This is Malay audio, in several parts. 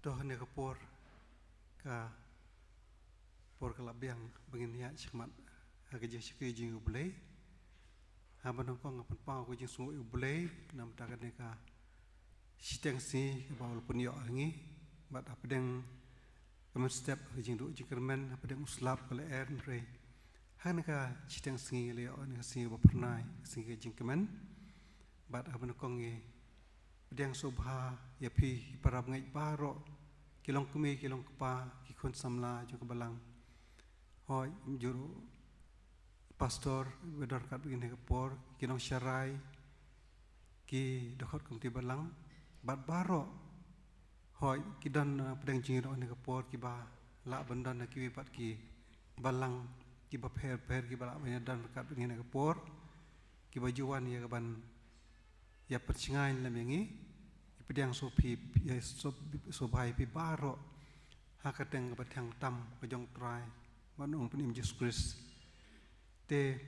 Toh ni kapur ka por kalabiang bangin ya chikmat aga jing shikri jing ublay haban ko ngapan pang ko jing sungu ublay nam tagan ni ka siteng si baul punyo angi bat apedeng kamen step jing du jing kermen apedeng uslap kala air nre han ka siteng singi le on ka singi bapernai singi jing kemen bat haban ko ngi pedeng sobha ya pi parab ngai baro kilong kumi kilong kepa kikun samla jo kebalang hoi juru pastor bedar kat begini kepor kilong syarai ki dokot kumti balang bat baro hoi kidan pedang jingiro ni kepor ki ba la bandan ki bat ki balang ki ba pher ki ba la dan kat begini kepor ki bajuan ya ban ya percingai lemengi pedang sopi ya sobai pi baro hakateng batang tam kejong try manung penim Jesus Christ te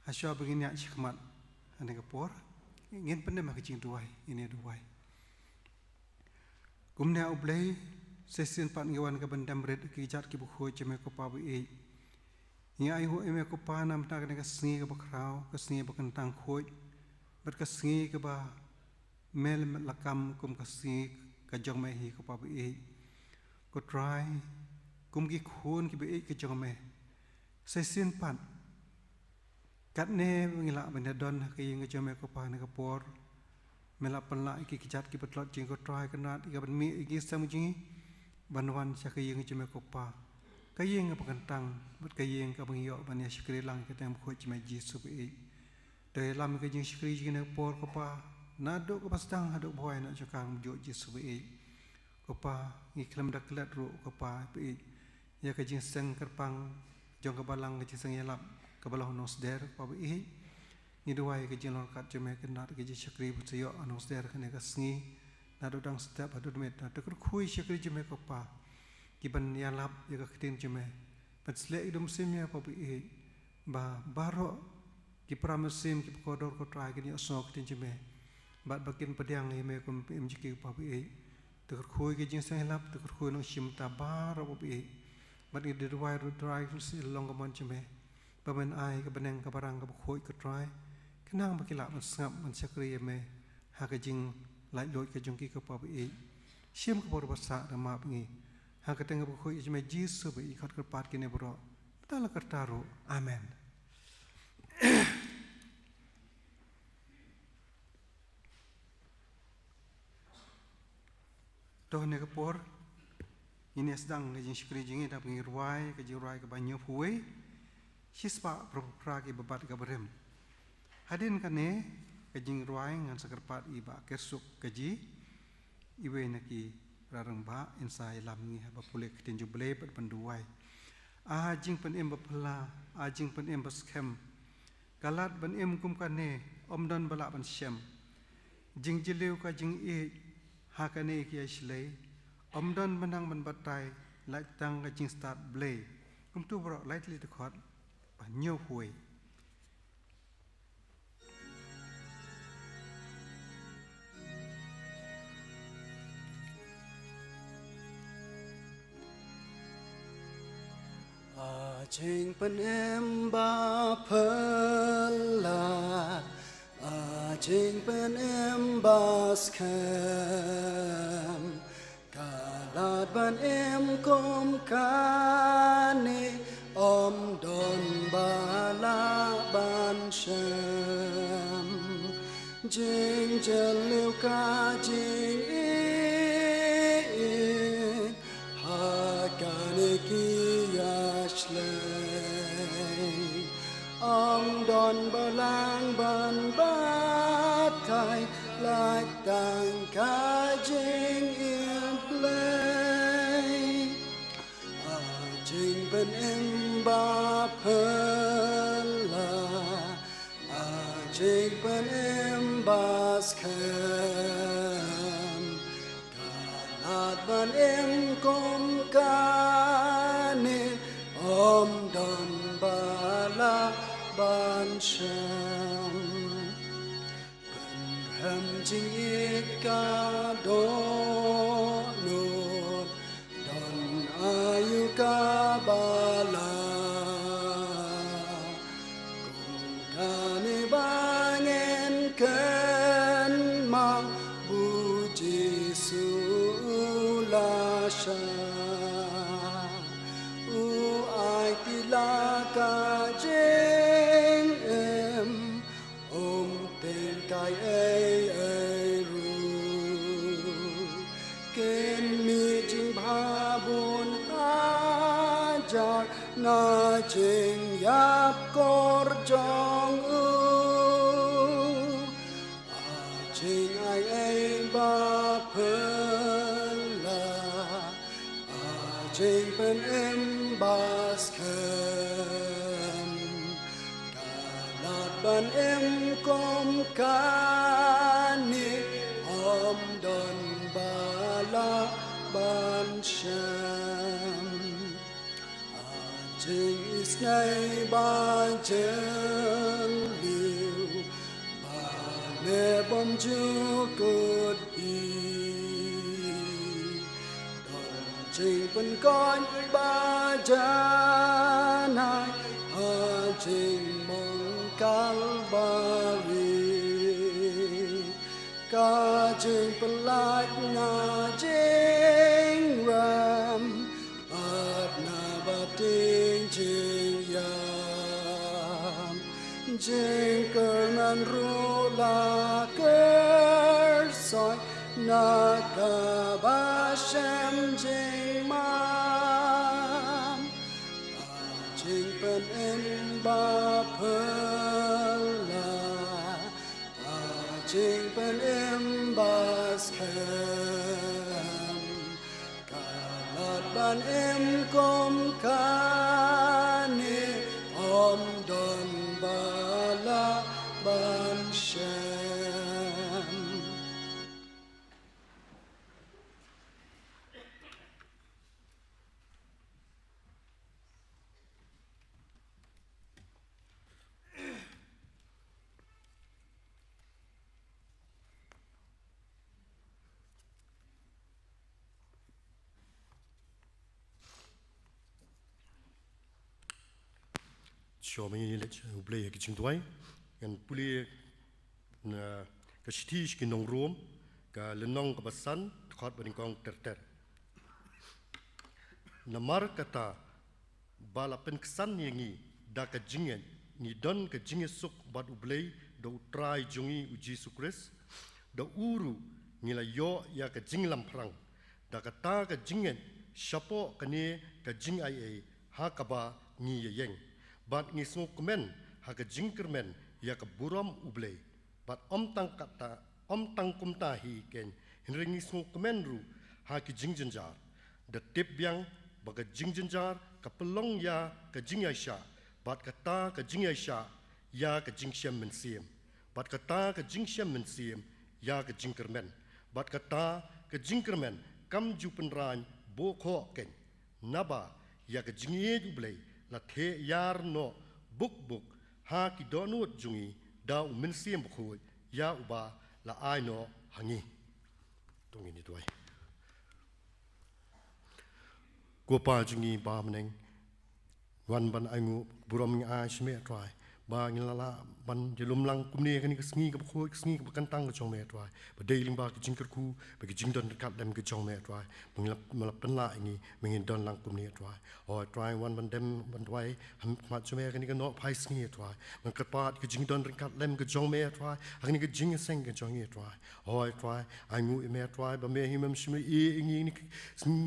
asya begini ya chikmat ane kapor ingin pendem kecing duai ini duai kumnya ublay sesin pan ngewan ke bendam red ki jat ki bukho cheme ko pa bi nya ai ho eme ko pa nam ta ke sngi ke bakrau ke sngi bakentang khoi ber ke sngi ke ba mel lakam kum kasi kajong me hi ko pa bi ko try kum ki khun ki bi ke jong me se sin pan kat ne ngila benda don ke yeng jong me ko pa ne ko por mela panla ki kijat ki betlot jing ko try kanat ki ban mi ki sam jing banwan cha ke yeng jong me ko pa ke yeng ka kantang but ke yeng ka bang yo ban ya shkri lang ke tem kho chme ji su bi de lam ke jing shkri jing ne por ko pa naduk ke pastang haduk boy nak cakang juk Yesus bi kopa ngiklam daklat ru kopa bi ya ka jing seng kerpang jong ke balang ke jing yalap ke balang nosder pa bi ni duai ke jing lorkat jeme kenat ke jing syakri butyo nosder kene ka sngi nadu dang step hadu met nadu khui syakri jeme kopa ki ban yalap ya ka ketin jeme patsle idum simya pa bi ba baro ki pramesim ki kodor ko try ke ni osok tin jeme bat bakin pediang ni me kum mjiki pa bi te khoi ke jing sai lap te khoi no shim ta bar pa bi bat ni dwai ru try si long ka mon chme pa men ai ka beneng ka barang ka khoi ka try kenang ba kila man sngap man sakri me ha ka jing lai loi ka jong ki ka pa bi shim ka bor basa da ma bi ha ka teng ka khoi chme jisu bi khat ka pat ki ne bro ta la ka taru amen. Toh ne kapor ini sedang ke jing shkri jing ida pingi ruai ke jing ruai ke banyo puwe shispa propra ke babat ke berem hadin kane ke jing ruai ngan sakarpat iba kesuk ke ji iwe naki rarang ba insai lam ngi ba pulek tin juble pat panduai a jing pen em bapla a jing pen em baskem kalat ban em kum kane omdan bala ban shem jing jileu ka jing e hakane ki ashlei omdan menang men batai lai tang ka jing start blay kum tu bro lightly to khot ba nyo huai a jing pen em ba phla jing pen em baskem kalat ban em kom kane om don bala ban shem jing jelu ka jing hakane ki ashlei om don balang ban batai lai tang ka jing in play a jing ben em ba phla a jing ben em baskem kalat ban em kom kane om don bala ban shem ben ram jing it ka do bala kani bangen ken mang buji sulasha u ai tilaka jeng em om ten kai ai ru ken mi jing bha bun ajar na jeng yap kor jong u jeng ai ba phela jeng pen em bas kem kalat ban em kom kani om don bala ban sham jeng is nay ba jeng liu ba ne bom ju good jeng pen con ba janai jeng mong kalbari ka jeng pen lat na jeng ram at na ba ting jeng yam jeng kernan rula ker soi na ka ba shem jeng mam jeng pen em ba phela jeng pen em ba skem kalat ban em kom kani om don bala ban shem cho mình lấy play cái chương tuổi gần play cái stage cái nông ruộng cái lên nông cái basan khát bên con ter namar kata bala pen kesan yangi da ka jingen ni don ka jinge suk bad ublay do try jungi uji sukres da uru nila yo ya ka jinglam prang da ka ta ka jingen shapo kane ka jing ai ha ka ba ni yeng bad ni smuk men ha ka jingkermen ya ka buram ublay bad om tang kumta hi ken hinring smuk men ru ha ki jingjenjar da tip yang baga jingjenjar ka pelong ya ka jingaisha bat kata ka jingaisha ya ka jingshem mensiem bat kata ka jingshem mensiem ya ka jingkermen bat kata ka jingkermen kam jupenran bo kho ken naba ya ka jingie jublei la the yar no buk ha ki donut jungi da mensiem bkhoi ya uba la ai no hangi tungi ni tuai Gopa jungi ba meneng wan ban angu buram ngi a shme try ba ngi la ban jelum lang kumne kan sngi ka khoi sngi ka kan tang ka chong me try ba deiling ba ki jingker ku ba ki jingdon ka dem ka chong me try mung la pen la ngi meng don lang kumne try o try wan ban dem ban try ham ma chme kan ka no phai sngi try man ka pat ki jingdon ka lem ka chong me try agni ka jing seng ka chong me try o try angu me try ba me himam shme e ngi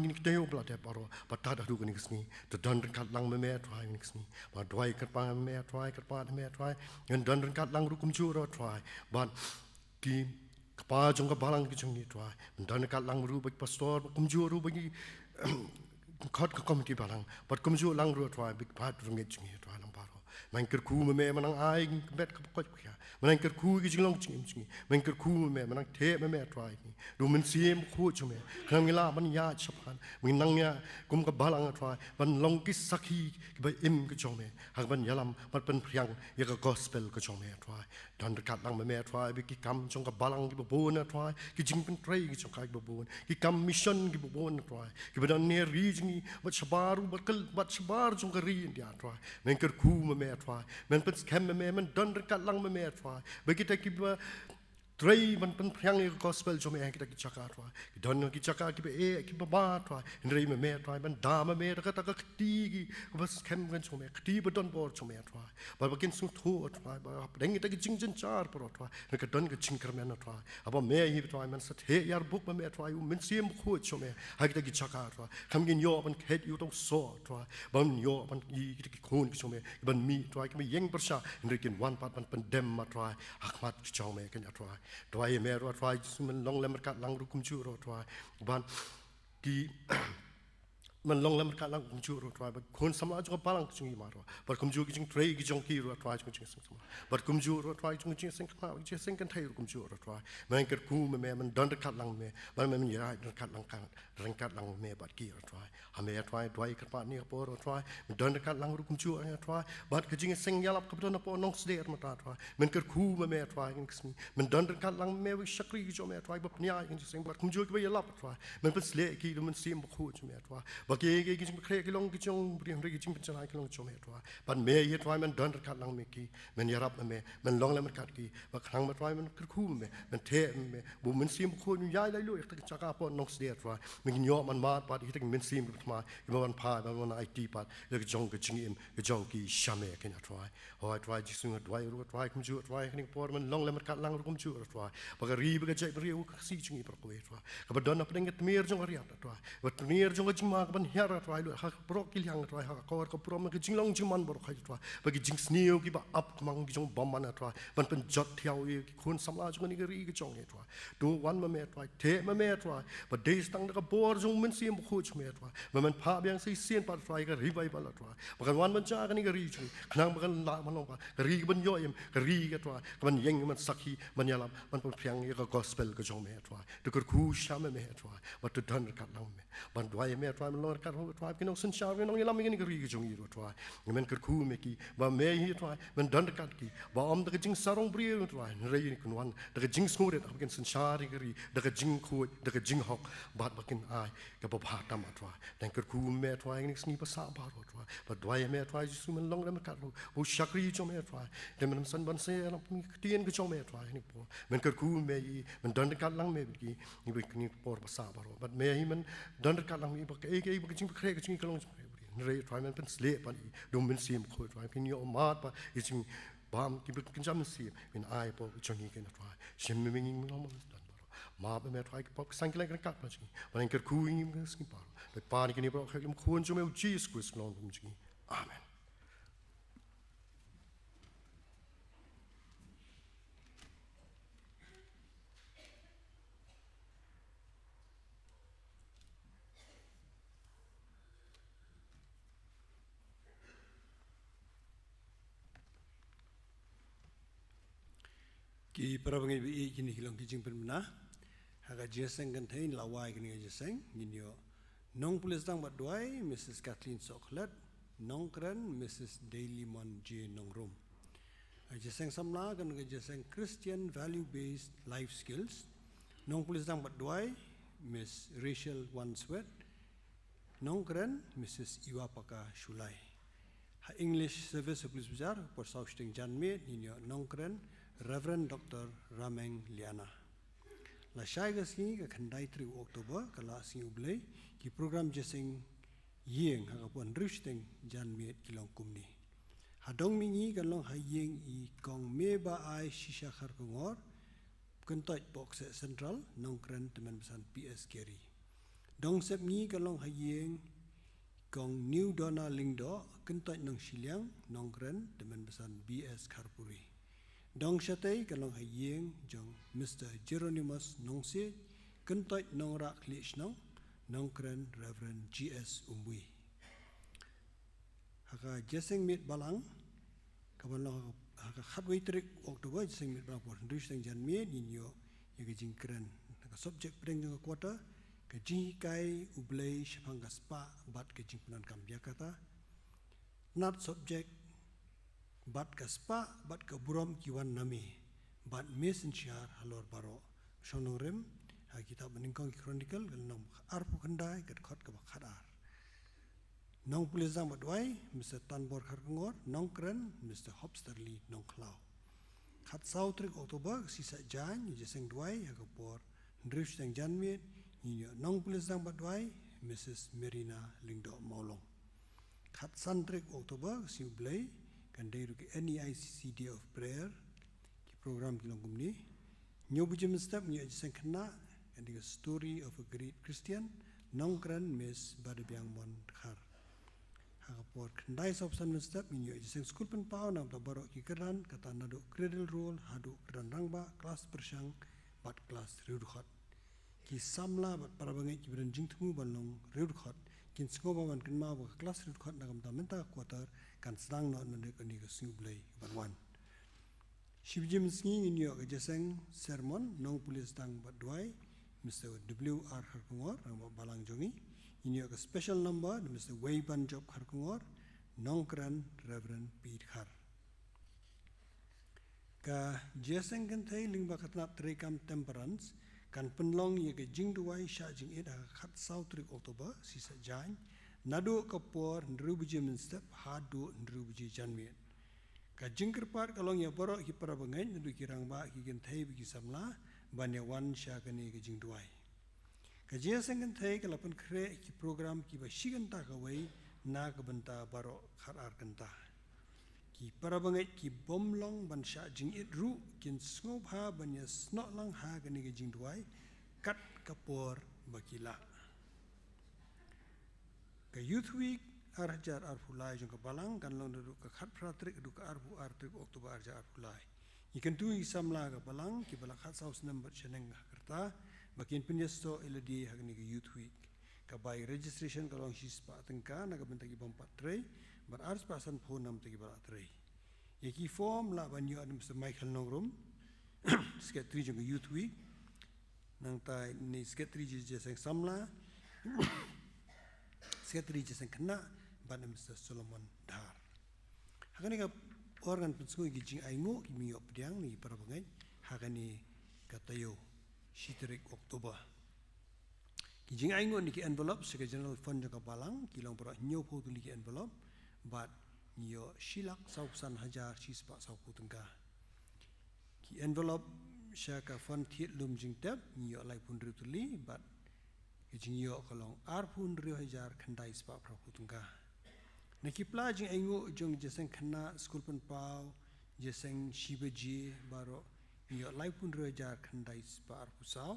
ni teo bla te paro ta da du kan sngi to don ka lang me try ni sngi ba dwai ka pa me try ka pa me try ngan don ka lang ru kum chu ro try but ki pa jong ka balang ki jong ni try don ka lang ru ba pastor kum chu ru ba ni khot ka committee balang but kum chu lang ru try big part ru nge jong ni try lang paro มันเกิดคู่แม่มันนั่งอายเบ็ดกับก้อยเขียมันเกิดคู่กิจลองจริงจริงมันเกิดคู่แม่มันนั่งเทะแม่ทรายนี่ดูมันเสียมคู่ชมแม่ครั้งเวลามันยาชพันมันนั่งเนี่ยกุมกับบาลังทรายมันลงกิสักฮีไปอิมก็ชมแม่หากมันยาลำมันเป็นเพียงยังกับกอสเปลก็ชมแม่ทรายดันกัดลังแม่ทรายไปกิกรรมจงกับบาลังกิบบูนทรายกิจริงเป็นไตรกิจงกับบูนกิกรรมมิชชั่นกิบบูนทรายกิบดันเนรีจงี้บัดชบารุบัดชบาร์จงกรีนเดียทรายมันเกิดคู่แม่ทรายมันเป็นแคมแม่มันดันกัดลังแม่ทรายไปกิจกิบไตรมันเป็นเพียงกอสเปลชมแม่กิจกิจการทรายดันกิจการกิบกิบบ้าทรายเรื่องแม่ทรายมันดามแม่แล้วก็ตะกตีกิบัดแคมกันชมแม่กตีบัดดันบอร์ชมแม่ทรายบัดบักินสุดทั่วทรายบัดเด้งตะกิจิงจันจาร์ปรอทรายแล้วก็ดันกิจิงกระแม่ทรายaber mehr hier try man sat he yar book man mehr try man sim khut chome ha ki chaka try kham gin yo man khet yu tong so try ban yo man yi ki khun ki chome ban mi try ki yeng persha ndri kin one part man pen dem ma try akmat ki chome ken try try me ro try man long lem kat lang ru kum chu ro try ban kiมันลงแล้วมันการลังกุมจูรถไฟบัดคนสำลักจงพลังจงยีมาร์บัดกุมจูกิจงเทรย์กิจงกีรถไฟจงจิงสิงสมาบัดกุมจูรถไฟจงจิงสิงข้าวจิงสิงกันไทยกุมจูรถไฟมันเกิดคู่มันดันตะขัดลังมันมีอะไรดันขัดลังกันรังขัดลังบัดกีรถไฟหาเมย์ไฟดวยขัดปานี่กับปอรถไฟมันดันตะขัดลังกุมจูรถไฟบัดกิจงสิงยาลับกับตัวนับปอน้องเสด็จมาตาไฟมันเกิดคู่เมย์ไฟกันสิมันดันตะขัดลังวิชักรีกิจงเมย์ไฟบัดเนี่ยกันสิงบัดกุมจูก็ไปยาลับไฟมันเป็นเสลกีมันเสียมบุคู่จงเมย์ไฟบัดกิจงกิลงกิจงเรียนกิจงเป็นอะไรกิลงชมเหตุว่าปันเมย์เหตุว่ามันดันกัดลังเมกี้มันยารับมันลองแล้วมันกัดกี้บางครั้งมันว่ามันคือคู่มันเทบุมันซีมคู่ย้ายได้ลุยแต่จักรพรรดิน้องเสียว่ามันกินยอมันมาปัดที่มันซีมกับมามันพามันไอทีปัดแล้วก็จงกิจงกิจงกีชาเมกันนะว่าโอ้ยว่าจิสุนว่าว่าคุมจูว่านี่พอมันลองแล้วมันกัดลังคุมจูว่าบางรีบก็ใจเรียวก็ซีจงอีประกอบว่ากับดันนับเป็นเงินเมียจงเรียดว่าว่าเมียจงก็จงมากับมันเฮียร์ว่าหากปรอกกิลยังทรายหากเขาก็ปรอกมันก็จริงลองจริงมันบรอกใครทรายบางทีจริงสเนียวกี่บ่อัพมังกี่จงบอมมันทรายมันเป็นจัดเที่ยวคนสำลักจงนี่ก็รีกี่จงเนี่ยทรายดูวันมาเมทรายเทมาเมทรายบัดเดสตั้งแต่ก็บัวจงมันเสียมคู่จงเมทรายมันพาเบียงซีเซียนปัดทรายก็รีไวบัลทรายบางวันมันจ้ากันนี่ก็รีจงขณะมันละมันลงไปก็รีก็มันย่อยก็รีก็ทรายมันยังมันสักทีมันยาลำมันเป็นเพียงก็กอสเปลก็จงเมทรายดูก็คู่ชาเมทรายบัดตุดันกัดลังบัดด้วยเมทรายมันลงกัดหัวทรายพี่น้องสัญชาติพี่น้องยาลำมันก็รีก็จงยีรถไฟมันก็คู่เมื่อกี้ว่าเมย์ฮีทไฟมันดันตะกัดกี้ว่าอมตะกจิงสารองเปรี้ยวรถไฟเรื่องนี้คุณวันตะกจิงสงูเด็ดเอาไปกินสัญชาติก็รีตะกจิงคู่ตะกจิงหอกบาดบักินอายกับบ่พาตามรถไฟแต่ก็คู่เมย์ไฟนี่สนีภาษาบาดรถไฟบัดด้วยเมย์ไฟจิมันลงแล้วมันกัดโอ้ชักรีจงเมย์ไฟแต่มันสันบันเซ่แล้วมีเตียนก็จงเมย์ไฟนี่พอมันก็คู่เมย์มันดันตะกัดลังเมย์เมื่อกี้นี่เป็นนี่ปอภาษาบาดบัดเมย์มันดันตะกัดลังมีบักเอ้บักจิงบักเครก็จิงก็ลงเรื่องทรายมันเป็นสเลปมันดูมันเสียมโคตรทรายพิญญามาดปะจริงบางที่เป็นจำมันเสียมเป็นไอ้พวกจงนี้กันทรายเชื่อไม่ยิ่งมันล้มมันดันมาเป็นแม่ทรายพวกสังเกตกันกัดมาจริงมันยังเกิดคู่ยิ่งมันสกิปปาร์แต่ปานี่กันนี่พวกเขาเรียกควรจะไม่เอาจีสกุสลองจริงอาเมนki prabangi bi kini hilong ki jingpen na haga jeseng kan thein lawai kini jeseng ginyo nong pulis dang bat duai Mrs. Kathleen Soklet nong kren Mrs. Daily Mon J Nongrum jeseng samla kan jeseng Christian value based life skills nong pulis dang bat duai Miss Rachel Wansworth nong kren Mrs. Iwapaka Shulai ha English service pulis bizar por sausting janme ginyo nong kren Reverend Dr. Rameng Liana. La shaigas ki ka khandai 3 October kala si ublei ki program jesing yeng ha pon rishting jan miet kilong kumni. Hadong mingi kalong ha yeng I kong meba ai shisha khar kongor kentot box central nongkren teman besan PS Kerry. Dong sep ni kalong ha yeng kong New Donna Lingdo kentot nong shiliang nongkren teman besan BS Kharpuri. Dong Shatay kalong hayeng jong Mr. Jeronimus Nongse kentot nong rak lish nong kren Reverend GS Umwi. Haka jeseng mit balang kaban long ha khat wei trik Oktober jiseng mit bang por ndris teng jan me ni yo ye ke jing kren ka subject preng jong quarter ke ji kai ublei shapang ka spa bat ke jing punan kam kata not subject bat ka spa bat ka buram kiwan nami bat messenger halor baro shonong rem ha kitab meningkong chronicle gal nong arpu khandai kat khot ka khadar nong pulizang badwai Mr. Tanbor Kharkongor nong kren Mr. Hopsterly nong klau khat sautrik Oktober sisa jan jeseng dwai ha kapor ndrish teng janmit ni nong pulizang badwai Mrs. Merina Lingdo Maulong khat santrik Oktober si blai kan deiru ke NEICC Day of Prayer ki program ki longum ni nyobu jim step ni jeseng khna and the story of a great Christian nong kren Miss Badabyang Mon Khar hagapor khandai sobsan step min yo jiseng school pen pau nam ta barok ki keran kata nado cradle roll hadu keran rangba kelas persang bat kelas rudkhot ki samla bat parabangai ki beren jingtmu balong rudkhot kin sngoba ban kin ma ba kelas rudkhot nagam ta menta quarter kan sedang no nande kani ka singublai banwan shibjim sngi in yo jiseng sermon nong pulis tang bat dwai Mr. W.R. Kharkongor rangba balang jongi in your special number, Mr. Wei Ban Job Kharkongor, Nongkran Reverend Pete Khar. Ka jeseng kan thai lingba khatnap trekam temperance kan penlong ye ke jing duai sha jing it ha khat sautrik Oktober sisa jan nadu kapor ndrubuji min step hadu ndrubuji janmi ka jingkerpat kalong ya borok ki parabangai ndu kirangba ki gen thai bi samla banyawan sha kani ke jing duai Kajia sengkan thai kalapan kre ki program ki ba shiganta ka wei na ka banta baro kharar kanta ki parabangai ki bomlong ban sha jing it ru kin sngop ha ban ya snot lang ha ka ni ke jing duai kat kapor bakila ka youth week arjar arfulai jong ka balang kan long du ka khat pratrik du ka arbu artrik Oktober arjar arfulai ikan tu isamla ka balang ki bala khat saus number cheneng karta Bakin penyesto eladi hagni ke youth week kabai registration kalong shispa tengka naga bentagi bompat tray bar ars pasan phone nam tagi bala tray yaki form la banyo adam Mr. Michael Nongrum sket 3 jong youth week nang tai ni sket 3 jeseng samla sket 3 jeseng kena ban Mr. Solomon Dar hagani ka organ penskui gijing aingo kimi opdiang ni parabangai hagani katayo Shitrik Oktober. Kijing aingo ni ki envelope sebagai general fund jangka balang kilang pura nyo po tu ki envelope but nyo shilak sausan hajar shispa sauku tengka. Ki envelope syaka fund tiet lum jing tep nyo lai pun riu tuli but kijing nyo kalong ar pun riu hajar kandai spa praku tengka. Nakipla jing aingo jong jeseng kena school pen pau jeseng shibaji baro nyo lai pun rejar khandai spa arpusau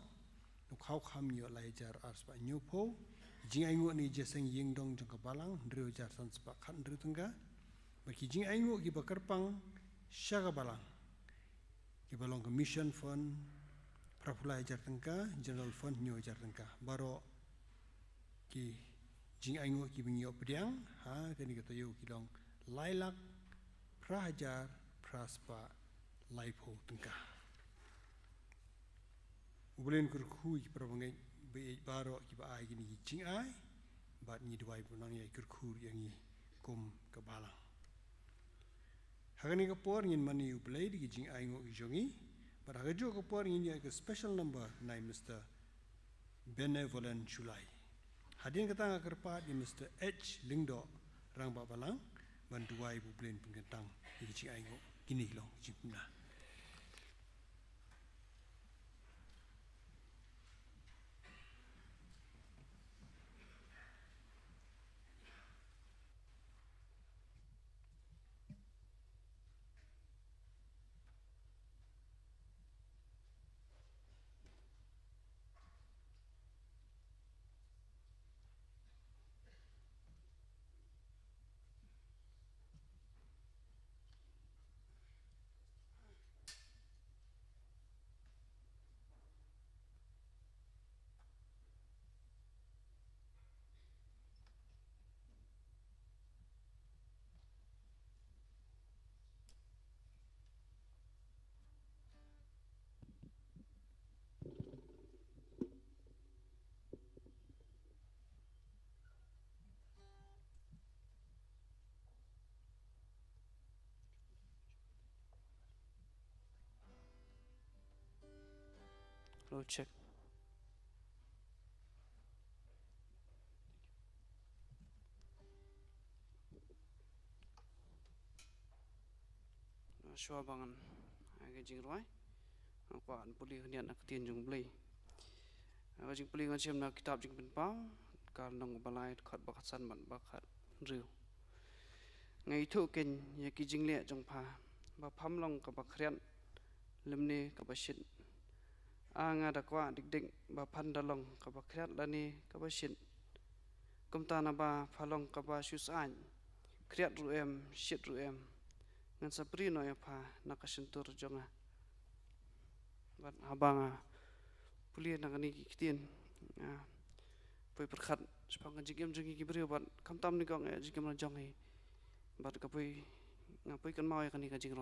nuk khau kham nyo lai jar arspa nyopo jing aingo ni jeseng yingdong jong kabalang rejar san spa khan rutungga baki jing aingo ki bakarpang syaga balang ki balong ke mission fund prapulai jar tengka general fund nyo jar tengka baro ki jing aingo ki bingyo pediang ha kani kata yo kilong lailak prahajar praspa laipo tengka Ubulen kurkhu ki parabangai be baro ki ba ai gini jing ai bat ni dwai punang ya kurkhu yang ni kum ka balang hagani ka por ngin mani ublei di jing ai ngo jongi but hagajo ka por ngin ya ka special number nai Mr. Benevolent July hadin kata kerpat di Mr. H Lingdo rang ba balang ban dwai ubulen pengentang di jing ai ngo gini long jing puna roll check. Shua bangan aga jing roi apa an puli hnian nak tien jung blei aga jing puli ngan chem na kitab jing pen pau kal nong balai khat ba khat san ban ba khat riu ngai thu ken ye ki jing le jong pha ba pham long ka ba khrian lemne ka ba shin anga da kwa dik dik ba phan da long ka ba khriat lani ka ba shin kum ta na ba phalong ka ba shus an khriat ru em shit ru em ngan sapri no ya pha nakasentur jonga bat abanga puli nakani kitien poi perkhat spang jigem jongi gibri bat kamtam ni gong jigem jongi bat ka poi ngapoi kan mau ya kani ka jing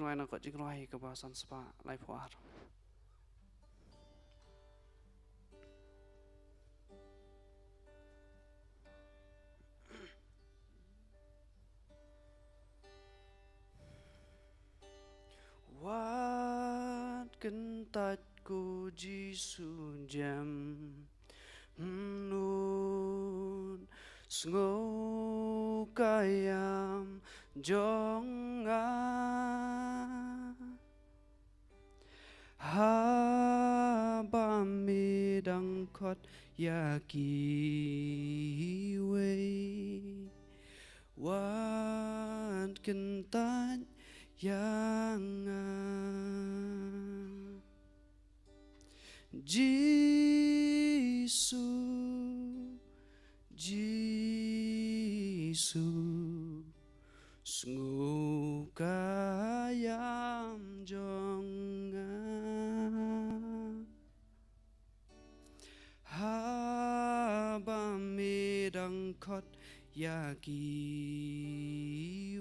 roi na ko jing roi ka ba san spa lai phuar Wat kentat ku Jisu jam nun sngo kayam jonga haba midang kot yaki wei wat kentat yang Jisu sungguh kayam jonga haba midang kot yaki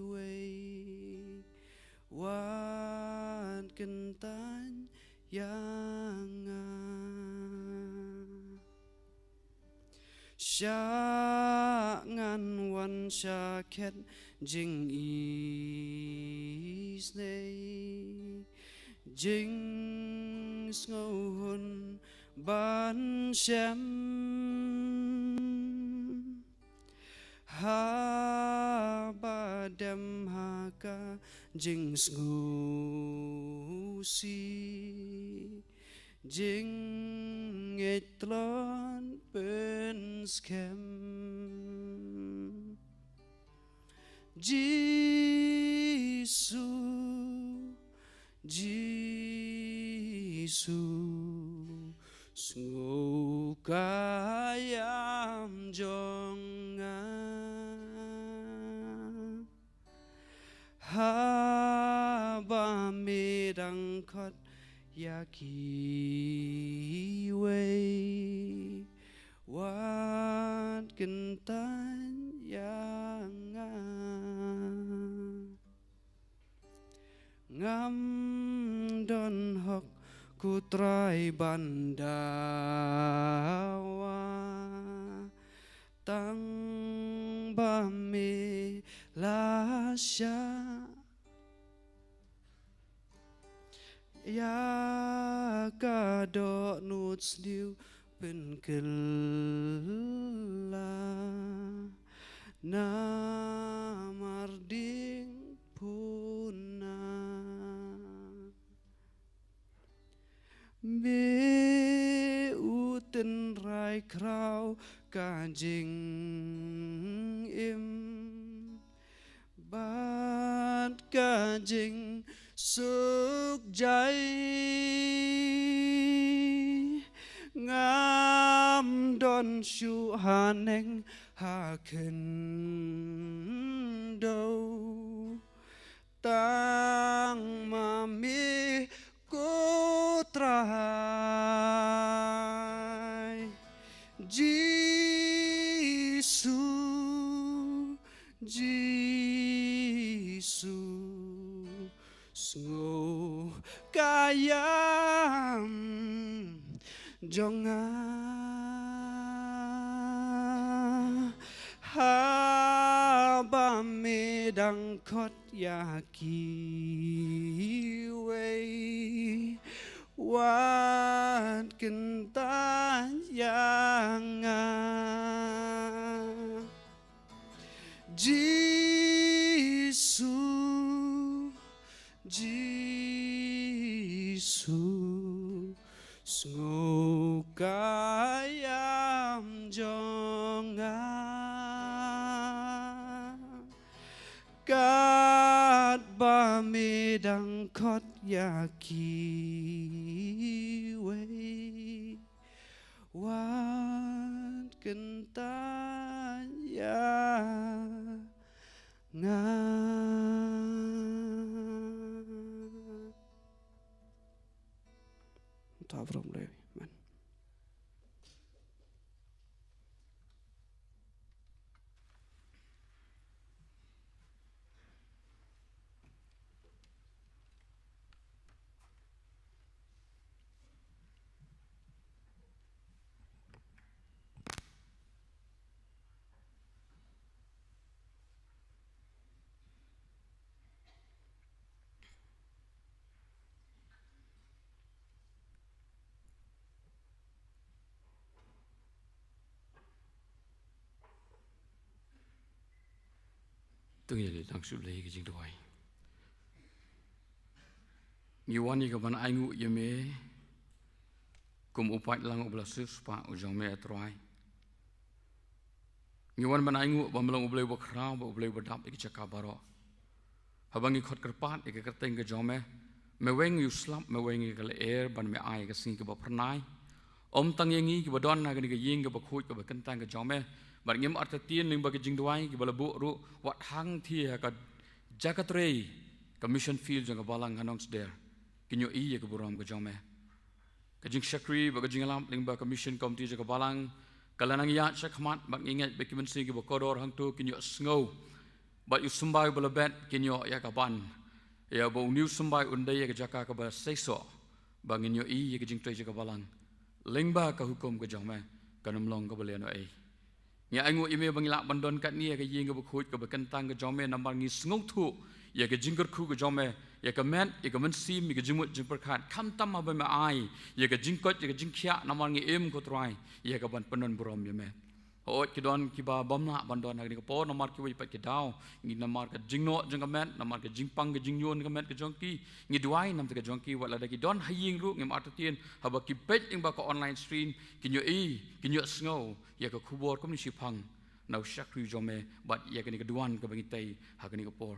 wei wat kentan yang syangan wan syaket jing isnei jing sngohun ban syam haba dem haka jing ngusi jing etlon pen skem Jisu sungguh kayam jonga haba midang kot yaki wei wat kentan yang ngam don hok kutrai bandawa tang bame lasya ya kadok nuts diu penkela namarding puna be uten rai krau kanjing im bat kanjing suk jai ngam don shu haneng haken do tang mami kutrai Jisu sungguh kayam jonga haba medang kot yaki wei Wat kenta yang Jisu Sungukayam jonga Kat bamedang kot yaki wei Wat kentanya Tak from Levi, man. Từng giờ đang sụp lấy cái chuyện đôi. Nhiều anh cái bạn anh ngủ giờ mẹ, cùng upat lang ublah suspa ujang mẹ try. Nhiều anh bạn anh ngủ bam lang ublah ubah khram ublah ubah dap cái cakap baro. Habang ikut kerpat cái kerteng cái jong mẹ weng you slap mẹ weng cái air ban mẹ ai cái sing cái bap pernai. Tang yang ini cái badon cái ying cái bakhuj cái bakentang cái jong mẹ. Bạn ngem arta tien ling bagi jing duai ki balabu ru wat hang thi ka jakatrei ka mission field jang balang hanongs der kinyo i ka buram ka jome ka jing shakri bagi jing lam ling ba ka mission committee jang balang kalanang ya shakmat bak ingat beki mensi ki bakodor hang tu kinyo snow but you sumbai balabet kinyo ya ka ban ya bo new sumbai undai ya ka jaka ka ba seiso bangin yo i ka jing trei jang balang ling ba ka hukum ka jome kanum long ka balian ai ya angu ime bangila bandon kat ni ya ke ying ke bukhut ke bekentang ke jome nambar ngi sngung thu ya ke jingker khu ke jome ya ke men ya ke mensim ya ke jimut jimper khat kham tam ma ba ai ya ke jingkot ya ke jingkhia nambar ngi em ko trai ya ke ban penon brom ya me ot ki don ki ba bomna bandon ha ke po nambar ki wi pat ke daw ngi nambar ke jingno jing ke men nambar ke jingpang ke jingyon ke men ke jongki ngi duai nam ke jongki wala da ki don haying ru ngem atatien ha ba ki pet ing ba ko online stream kinyo kinyo sngo ya ke kubor kom ni sipang nau shakri jome bat ya ke ni keduan ke bangitai ha ke ni por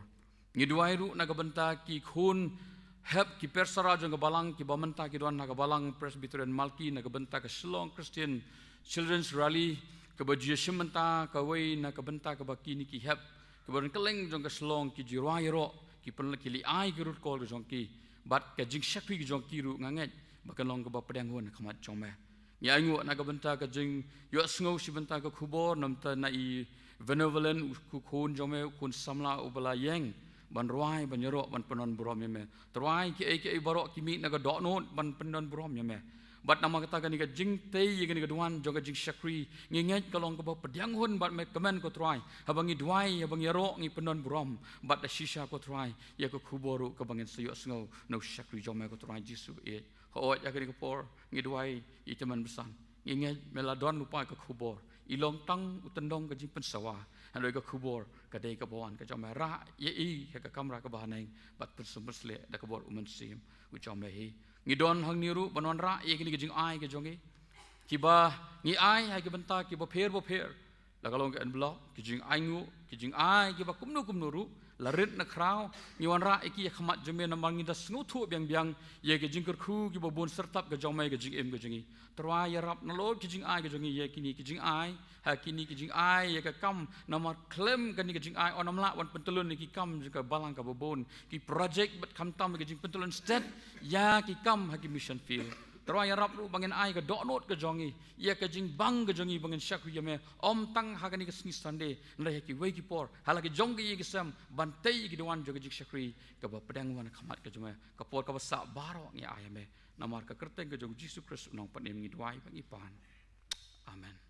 ngi duai ru na ke benta ki khun hep ki persara jong ke balang ki bamenta ki duan na ke balang Presbyterian Malki na ke benta ke Shillong Christian Children's Rally ke bajia shimenta ke wei na ke benta ke baki ni ki hep ke baran keleng jong ke Shillong ki jirai ro ki pen ki li ai ke rut kol jong ki bat ke jing shakri ki jong ki ru nganget bakalong ke ba pedang hon khamat jome ya ingu na ka benta ka jing yo sngo si benta ka khubor namta na i benevolent ku khun jome kun samla ubala yeng ban ruai ban yero ban penon brom yeme truai ki baro ki mi na ka do no ban penon brom yeme bat nama kata ka ni ka jing te ye ka ni ka duan jo ka jing shakri ngi nget ka long ka ba pedang hun bat me kamen ko truai habangi duai habang yero ngi penon brom bat da shisha ko truai ya ka khuboru ka bangin sayo sngo no shakri jome ko truai jisu e hoat ya ka ni ka por ngi duai i teman besan ingat meladon lupa ke kubor ilong tang utendong ke jimpen sawa handoi ke kubor ke dei ke bawan ke jom ra ye i ke kamera ke bahaneng bat persumsle da ke bor umen sim u jom hi ngidon hang niru banon ra ye ke ni ke jing ai ke jongi kiba ngi ai hai ke benta ki bo pher la kalong ke enblok ki jing aingu ki jing ai ki ba kumnu ru la rit na krau ni wan ra iki khmat jeme na mangi da snu thu biang ye ke jing khu ki bo bon sertap ke jomai ke jing em ke jingi trwa ya rap na lo ki jing ai ke jingi ye kini ki jing ai ha kini ki jing ai ye ke kam na ma claim ke ni ke jing ai onam la wan pentelun ni ki kam ke balang ka bo bon ki project bat kam tam ke jing pentelun state ya ki kam ha ki mission field Terus ya rap lu bangin ai ke dok not ke jongi, ia ke jing bang ke jongi bangin syakri jame om tang hagani ke sni Sunday, nrai ki wei ki por, halaki jongi ke sam bantai ki dewan jogi jing syakri ke ba pedang wan khamat ke jame ke por ke sa baro ngi ayame namar ke kerteng ke jong Yesus Kristus nong panem ngi duai bang ipan. Amen.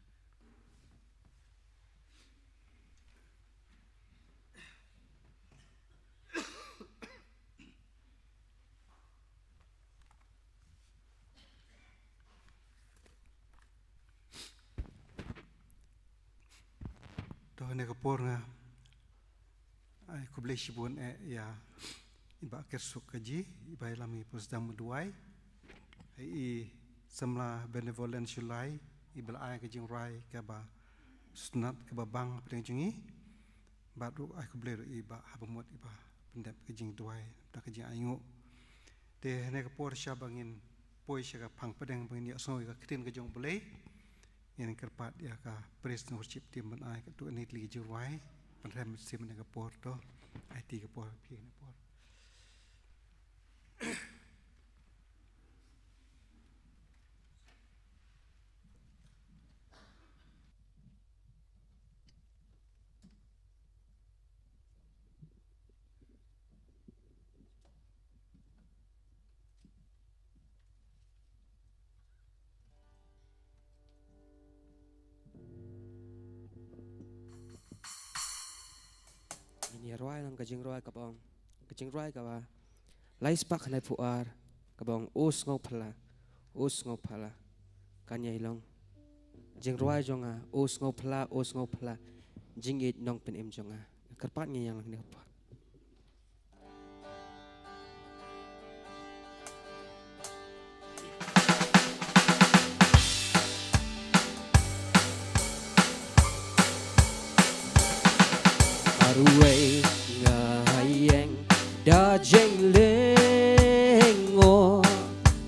ne kapor nga ai kublai shibun ya iba kesuk kaji iba lami pusdam muduai ai samla benevolent shulai ibal ai kajing rai ka ba sunat ka ba bang pedeng jungi baru ai kublai iba habamut iba pendap kajing duai tak kajing ayu te ne kapor syabangin poi syaga pang pedeng bangin ya soi ka krin kajong boleh yang kerpat ya ka presiden worship team ban ai ka tu ni li juai penrem sim ne kapor to IT kapor pi kapor Ini roi lang kajing roi kabong kajing roi kawa lais pak hanai puar kabong us ngau phala kanyai long jing roi jonga us ngau phala jing it nong pen em jonga kerpat ngi yang ni apa Ruai ngayeng da jeng lengo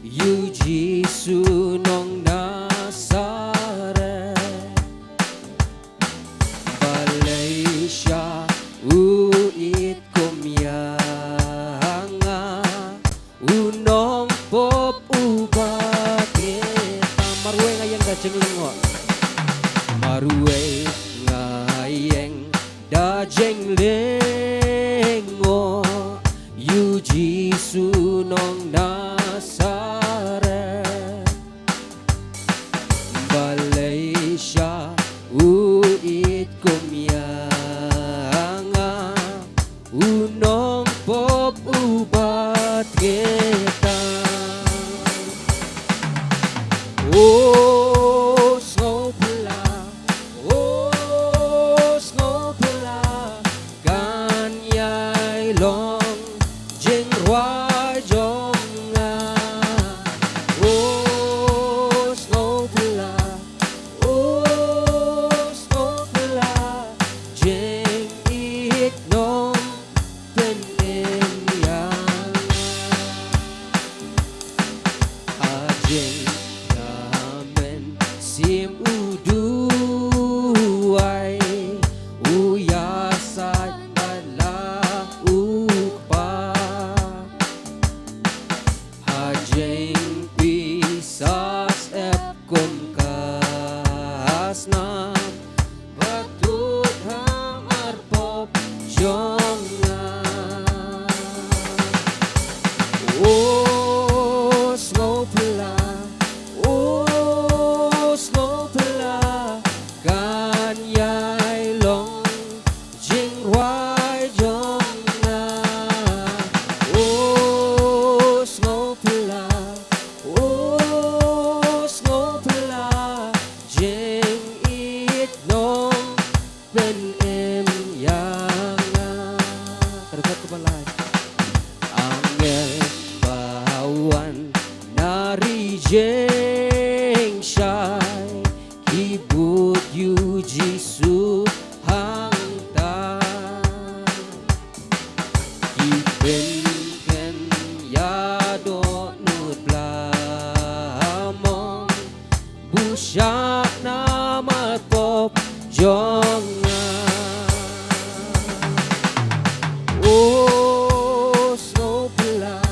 yu jisu nong nasare Malaysia uit kumyanga unong pop ubake maruai ngayeng da jeng lengo maruai ngayeng da jeng lengo yu jisu nong nasare Malaysia uit kumyanga unong pop ubat kita jeng shai ibut yu jisu hang ta ipen ken ya do nut blamong busyak na matop jonga oh snow pla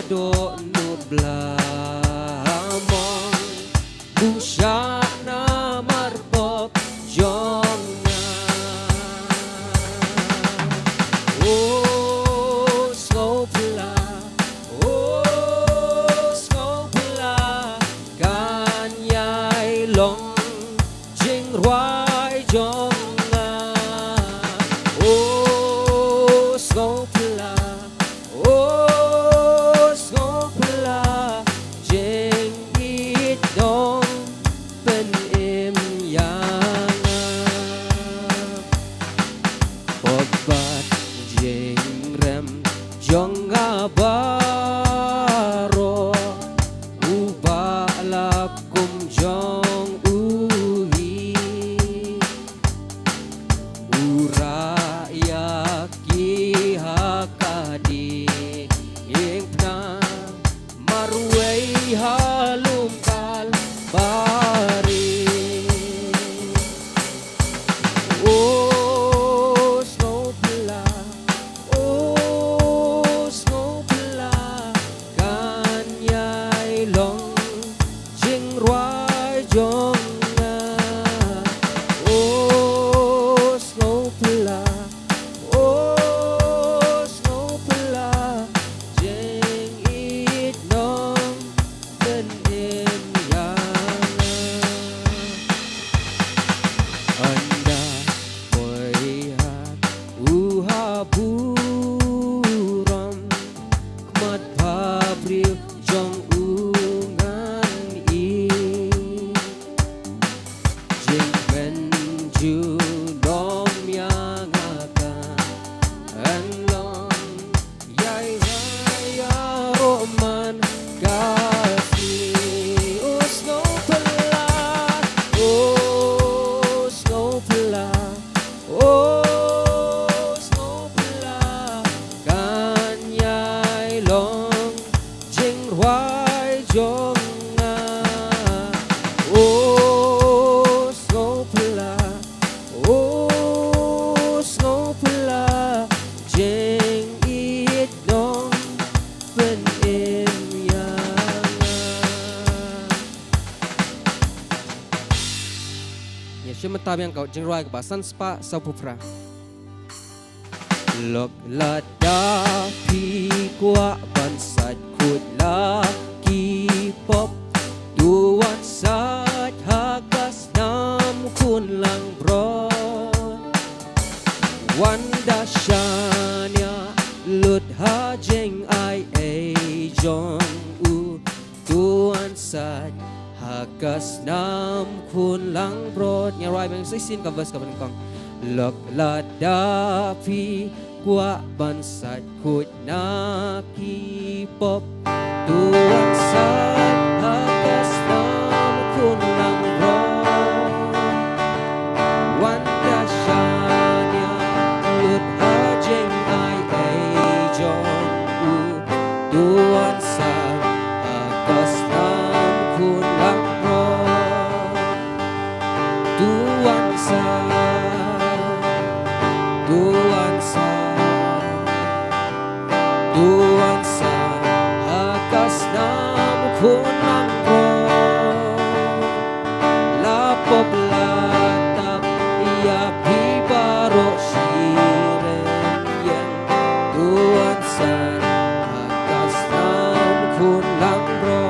do nublamong busyana marbop jonga oh skopla kan yai long jing roi jonga oh skopla jing it dong pen im yang obat jing rem jonga baro ubalakum jong uhi uraya ki hakadi ingna marwei halum kal bari oh snowpla kan yai long jing roi jonga oh snowpla jing it nong ben im yang anda melihat uhaburam kmat pabril jong ungan i jing menju dom yang akan anlong yai raya roman kasih oh snowpla kan yai long jing roi jonga oh snowpla jing it dong pen im yang ya shimta yang kau jing roi ba san spa sau pupra lok lada pi kwa ban sat khut la ki pop tuan sat hakas nam kun lang bro wanda shanya lut ha jeng ai a jong u tuan sat hakas nam kun lang bro nya rai bang sin ka verse ka ban kong lok lada pi kwa ban sat khut na ki pop tuan sat hakas nam kun lang bro wanda shanya lut ha jeng ai a jong u tuan sat hakas nam kun lang bro tuan sat hakas nam kun lang bro la poblatap ia pi baro shiren yang tuan san hakas nam kun lang bro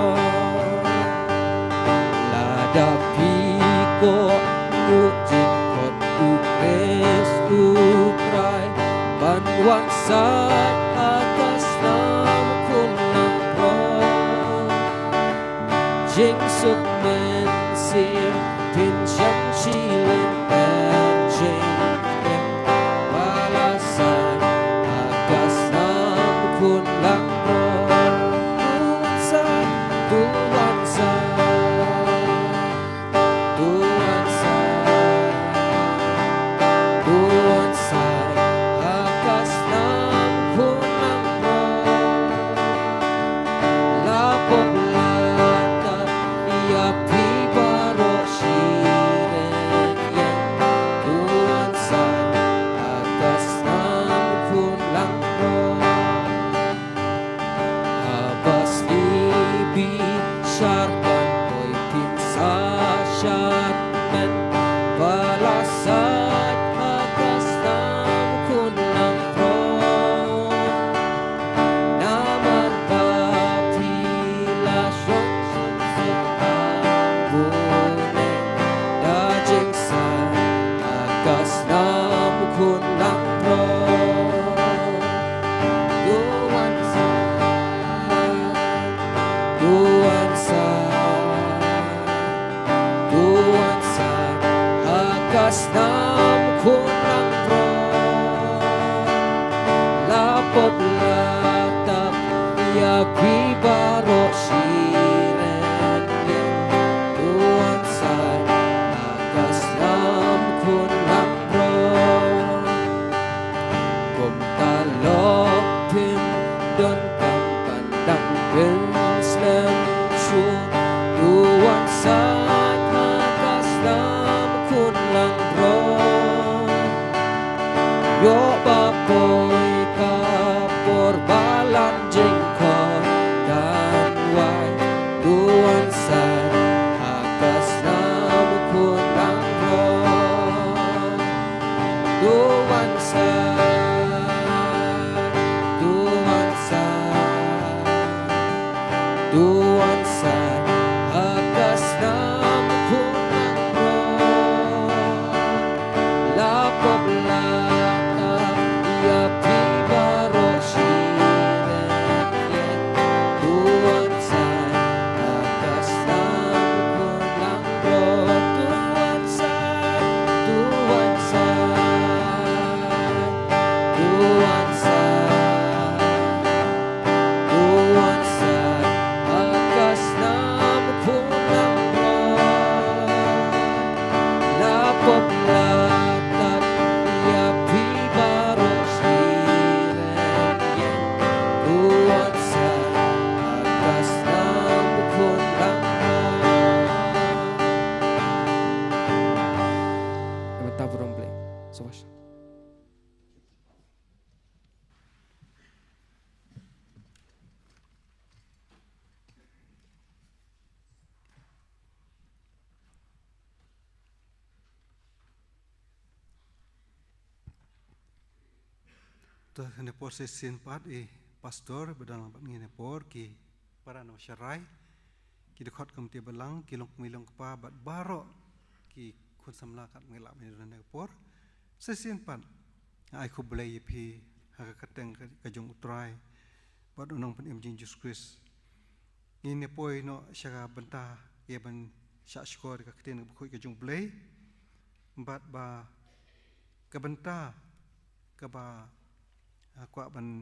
la da pi ko nu jikot u pres u prai ban wang sat hakas nam kun lang bro jing suk men sim pin shang chi len per jing em balasan hakas nam kun lang bro tuan san hakas nam kun lang bro la poblata ia pi baro shiren syarkan oi pinsa syarkan balasat atas nam kun lang pro naman bati la syong bune dajing sa atas nam kun lang pro Kasnam kunang pro lapop latap ya bibaro siren tuan san kasnam kunang pro kum talok pim don kam pandang pensem chu tuan san kasnam kunang pro yo baboy kapor balan jengko dan wai tuan san atas nam kunang pro tuan san tuan san tuan san atas nam kunang pro lapop latap ya pibaro siren tuan san atas nam kunang pro tuan san tuan san tuan san tuan san atas nam kunang pro lapop latap ya pibaro siren tuan san atas nam kunang pro Taburan play. Sowas. Tuh nepor sesin pat pastor bedalang pat ngene nepor ki para no syarai ki dekat kem tie belang ki long milong kepa bat baro ki kun samla kat ngelak me nepor sesin pat ai ku blai pi ha kateng ka jong utrai bat unong pen im Jesus Christ ngene poi no syara benta ye ban syak skor ka keten ku ka jong blai bat ba ka benta ka ba aku ban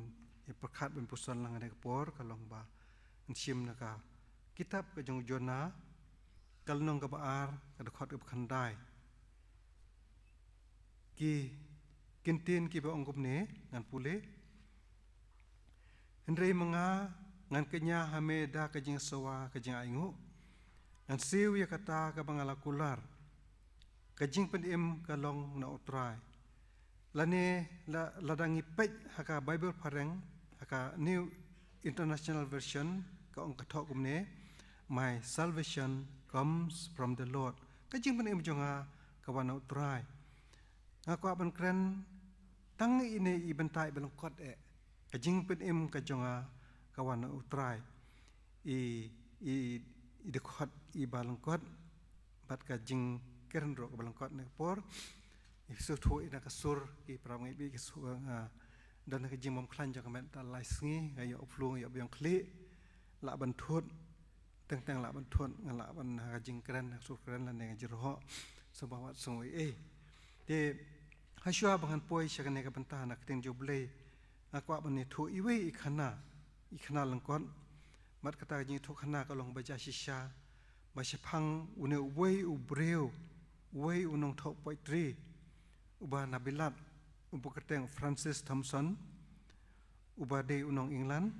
perkat ban pusan lang ada kepor kalong ba ncim naka kitab ke jong jona kalnong ka baar ka dekat ke khandai ki kintin ki ba ongkup ne ngan pule Hendrai menga ngan kenya hameda ka jing sawa ka jing aingu ngan siu ya kata ka bangalakular ka jing pendim kalong na utrai lane ladangi pej haka Bible pareng haka New International Version ka ong kathok kumne my salvation comes from the Lord kajing pen jonga kawana utrai ngakwa ban kren tang ini ibentai belengkot kajing pen ka jonga kawana utrai i dekot i balengkot bat kajing keren ro belengkot ne por Isu tu ina kasur i pramai bi kasur dan ke jimom klan jang mental laisngi gayo uplu ya biang kli la bantut teng la bantut ngala ban ha jing keren sur keren lan ne jirho sebawat sungoi de hasua bangan poi syakane ka bantah nak teng joblei akwa ban ni tu iwe ikhana langkon mat kata jing tu khana kalong baja shisha ba shapang une uwei ubreu uwei unong thok poetry uba Nabilat, uba keteng Francis Thompson, uba de unong England,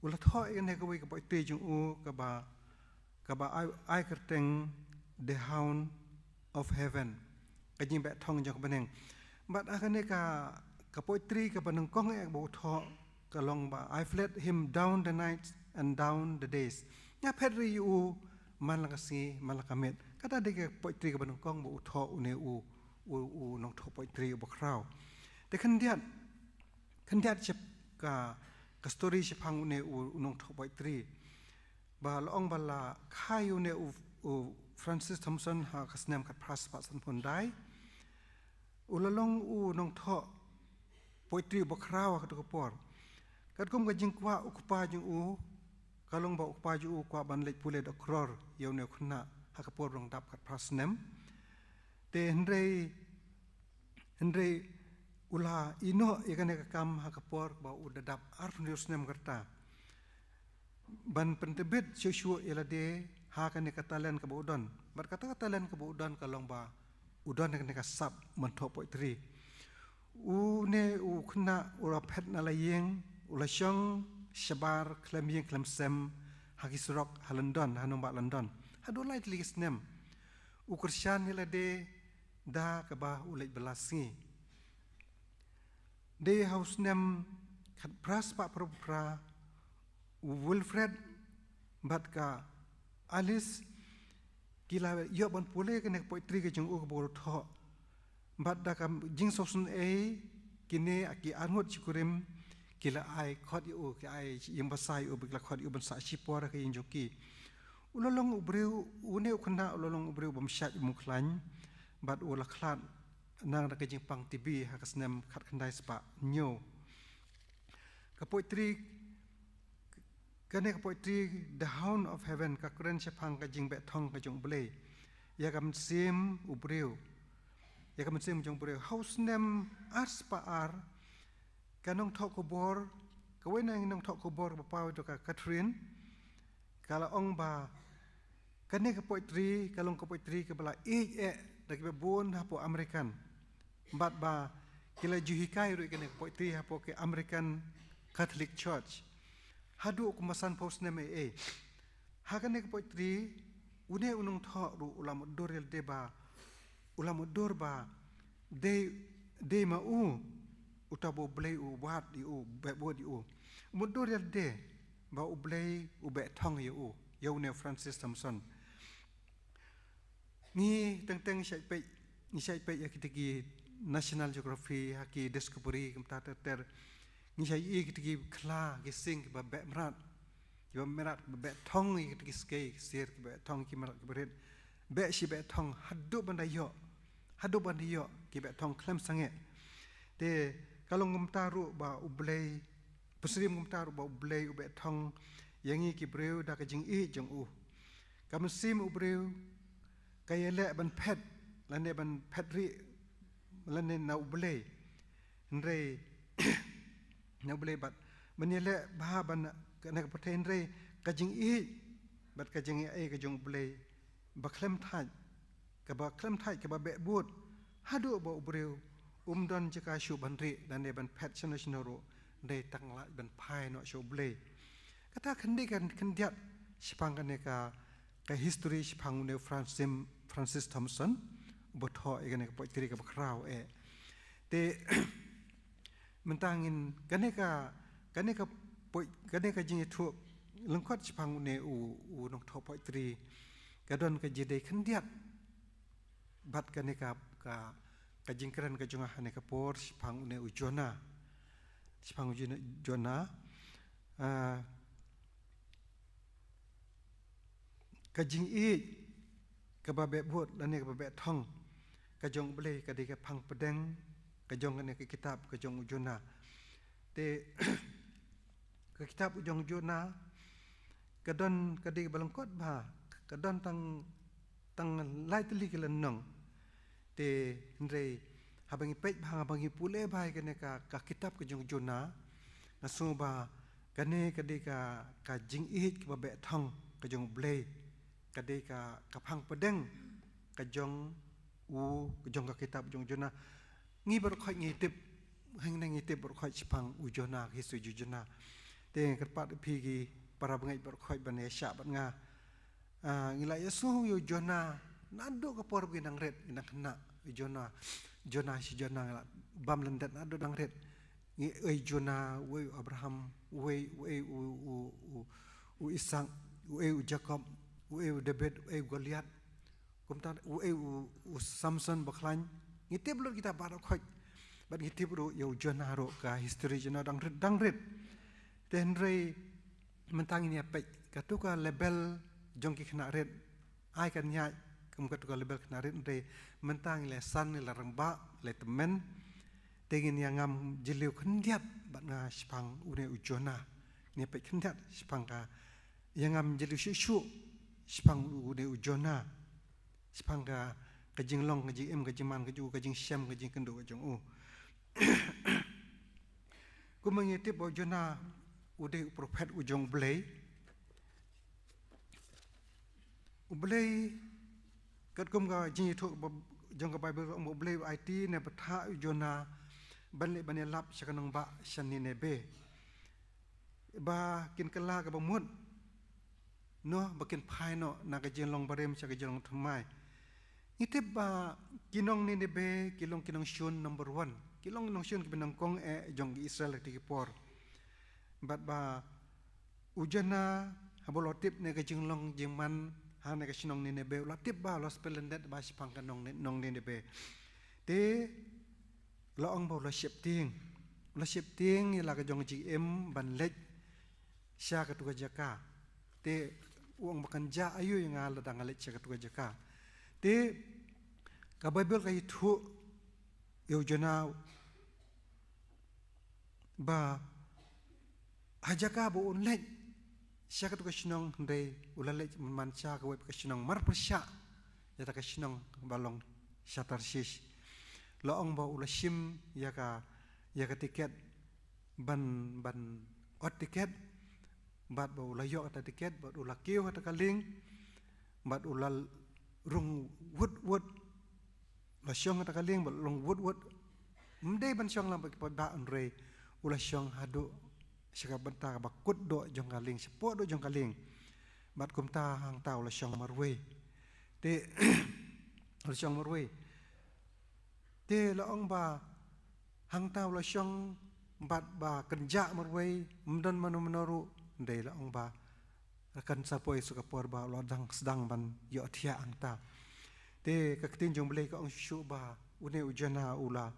ulat hoi ene kawai ka poetry jung kaba ai keteng The Hound of Heaven, kajing bet thong jang beneng, but akane ka poetry ka panengkong ek bo tho kalong ba I've let him down the nights and down the days. ya Pedri u malakasi malakamet kata dek poetri ke benongkong bu utho une u nong tho poetri bu krau de kendiat cep ka story sepang une u nong tho poetri ba long bala khai une u Francis Thompson ha kasnem kat pras pa san pondai ulalong u nong tho poetri bu krau ka por kat kum ka jingkwa ukupa jing u kalong ba ukupa ju kwa ban lek pule da kror yau ne khuna ha ka por rong dap kat pras nem te Henry ula ino ikane ka kam ha ka por ba u dadap arfnius nem karta ban pentebit shushu elade ha ka ne ka talen ka bodon bar kata ka talen ka bodon kalong ba udon ne ka sap man tho poetri u ne u khna ura phet na la yeng ula shong shabar klem yeng klem sem hagisrok ha London ha nomba London ha do light ligis nem u Christian elade da ka ba u lek belasi de house nem kat pras pa propra Wilfred batka Alice kila yo ban pule ke nek poetri ke jung u bol tho bat da kam jing sosun e kine aki anhut chikurim kila ai khot yu ki ai yim basai u bikla khot yu ban sa chi por ke injoki ulolong ubreu une khna ulolong ubreu bam shat muklan bat ula khlan nang da ke jing pang tibi ha kasnem khat khandai spa nyo ka poetri kane ka poetri the hound of heaven ka kren chapang ka jing be thong ka jong ble ya kam sim ubreu ya kam sim jong ubreu house nem ars pa ar kanong thok ko bor ka wena nong thok ko bor ba pau to ka Catherine kala ong ba kane ka poetri kalong ka poetri ka bala dak be bon ha po American bat ba kila juhikai ru kane ka poetri ha po ke American Catholic Church hadu kumasan post neme ha kane ka poetri une unong tho ru ulam dorel deba ulam dor ba de ma u utabo blay u wat di u be bod di u mudor yal de ba u blay u be thong yu yau ne Francis Thompson ni teng shai pe yakitigi National Geography haki discovery kamta ter ni shai yakitigi khla ki sing ba be mrat ki ba merat be thong yakitigi skei ser ki be thong ki marat ki beret be shi be thong hadu bandayo ki be thong klem sange de kalong ngumtaru ba ublei pusrim ngumtaru ba ublei ube thong yangi ki breu da ka jing e jong u kam sim ubreu kayele ban phet lane ban phetri lane na ublei nre na ublei bat banele ba ban na ka pathen re ka jing e bat ka jing e ka jong ublei ba klem thai ka ba be bot hadu ba ubreu don jika shu bandri dan ne ban pet national de tangla ban pai no shu ble kata khandi kan khandiat sipang kan ka history sipang ne Francis Thompson botho egane ka poetri ka bakrau te mentangin kane ka jing thu lengkot sipang ne u nong tho poetri kadon ka jide khandiat bat kane ka kajingkran kajunga hane kapor sipang ne ujona sipang ujona kajing kababe bot lane kababe thong kajong ble kadika phang pedeng kajong ne kitab kajong ujona te ka kitab ujong ujona kadon kadik balangkot ba kadon tang lightly kelenong te nre habangi pet bhang habangi pule bhai kene ka kitab ke jong jona nasu ba kane kade ka jing it ke ba thong ke jong ble kade ka phang pedeng ka jong u ke jong ka kitab jong jona ngi ber khoi ngi tip hang nang ngi tip ber khoi chipang u jona hi su ju jona te kerpat phi gi para bangai ber khoi ban ya sha ban nga ngila yesu yu jona nado ka por bi nang ret nang kena Jona si Jona bam lendet nado nang ret ngi Jona we Abraham we u Isaac Jacob, David, Goliath, kumta Samson baklan, ngitip lo kita baru khoi, bat ngitip lo Jonah ro ka history Jonah dangrit, tenrei mentang ini apa, katuka label jongki kena red, ai kan nyai, katuka label kena red, tenrei mentang lesan larangba, temen, tegin yang ngam jeliu kendiat, bat nga spang Jonah, ni apa kendiat spang ka yang ngam jeliu syuk spang Jonah. Sepangga kajing long, kajing kajing man, kajing syam, kajing kendo, kajing Ku mengitip bahwa Jonah udah prophet ujung belai. Belai kat kum ka jing itu jong ka Bible mo belai IT ne patha Jonah balik lap sakanang ba sani nebe. Ba kin kala ka bamut. No bakin pai no na kajing long barem sa kajing long thamai. Itip ba kinong ni nebe kilong shun number 1 kilong shun kibinang kong jong Israel tikipor bat ba ujana habolotip ne kajing long jingman han ne kasinong ni nebe latip ba los pelendet ba sipang kanong nong ni nebe te laong ba lo shifting ila ka jong GM ban lek sya katuga jaka te uang makan ja ayu yang ala dangalet sya katuga jaka te ka Bible ka itu Jonah ba hajaka bo unlek sya ka sinong ndai ulalek man sya ka web ka sinong mar persya yata ka sinong balong Tarsis laong ba ulasim ya ka tiket ban ot tiket bat ba ulayo ata tiket bat ulakiu ata kaling bat ulal rung wood la syong ta kaling long wood mdei ban syong lam pa ba anre ula syong hadu sika banta ba kut do jong kaling sepo do jong kaling bat kum ta hang ta ula syong marwe te ula syong marwe te laong ba hang ta ula syong bat ba kerja marwe mdan manoru ndei laong ba akan sapoi suka por ba lodang sedang ban yo thia angta te kaktin jong blai ka ong shu ba une ujana ula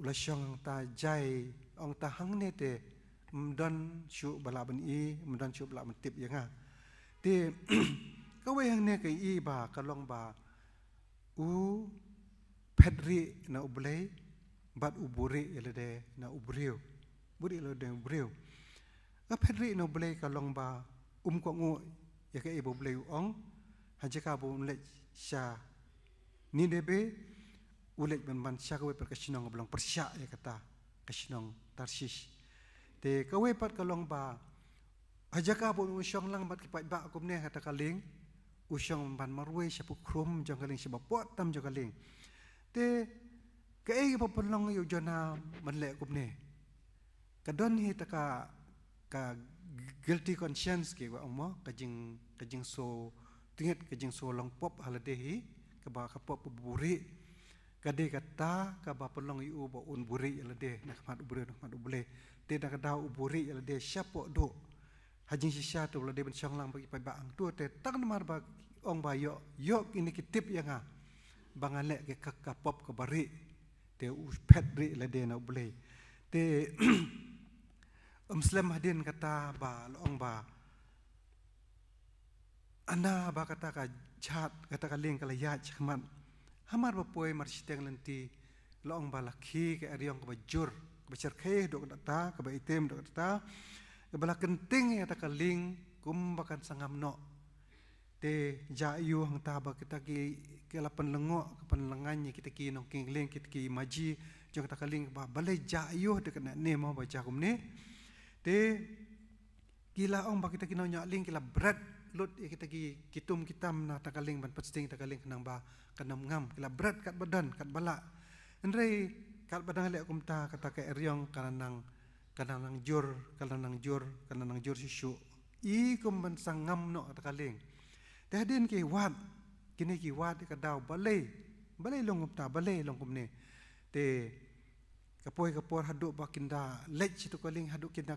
syong ta jai ong ta hang ne te mdan shu bala ban mdan shu bala ban tip yanga te ka we hang ne kai ba kalong ba pedri na ublai bat uburi elede na ubriu buri elede ubriu Pedri no boleh kalong ba ko ngu ya ke ibu boleh ong hajaka bo unlek sya ni debe ulek ban sya ka we per kasinong belong persya ya kata kasinong Tarsis te ka we pat kalong ba hajaka bo usyong lang bat kipat ba kum ne kata kaling usyong ban marwe sya pukrum jong kaling sya bapot tam jong kaling te ka e pa pelong yo Jonah manlek kum ne kadon hi taka ka guilty conscience ke wa mo kajing so tinget kajing so long pop haladehi ka ba ka pop buri kade kata ka ba pelong yu ba un buri halade nak mat ubure te nak da uburi halade syapo do hajing sisya tu halade ben syang lang bagi pa ang tu te tak mar ba ong ba yo ini kitip yang bangalek ke ka pop ka bari te u pedri halade na ubule te Muslim hadin kata ba loong ba ana ba kata ka chat kata ka ling kalayat chman hamar ba poy mar siteng lenti loong ba laki ke ariong ka bajur ka cerkhe do kata ka ba item do kata ka bala kenting ya ta kaling kum bakan sangam no te jayu hang ta ba kita ki lapan lengo ka panlengan kita ki nong kingling kita ki maji jong ta kaling ba balai jayu de kana ne mo ba jakum ne te kila ong ba kita kinau nyaling kila bread lut kita ki kitum kitam na takaling ban pasting takaling kanang ba kanam ngam kila bread kat badan kat bala andrei kat badan le kumta kata ke eryong kanang jur sisu i kum ban sangam no takaling te hadin ki wat kini ki wat ka daw balai long kumta balai long kumne te kapor hadu ba kinda lech tu kaling hadu kinda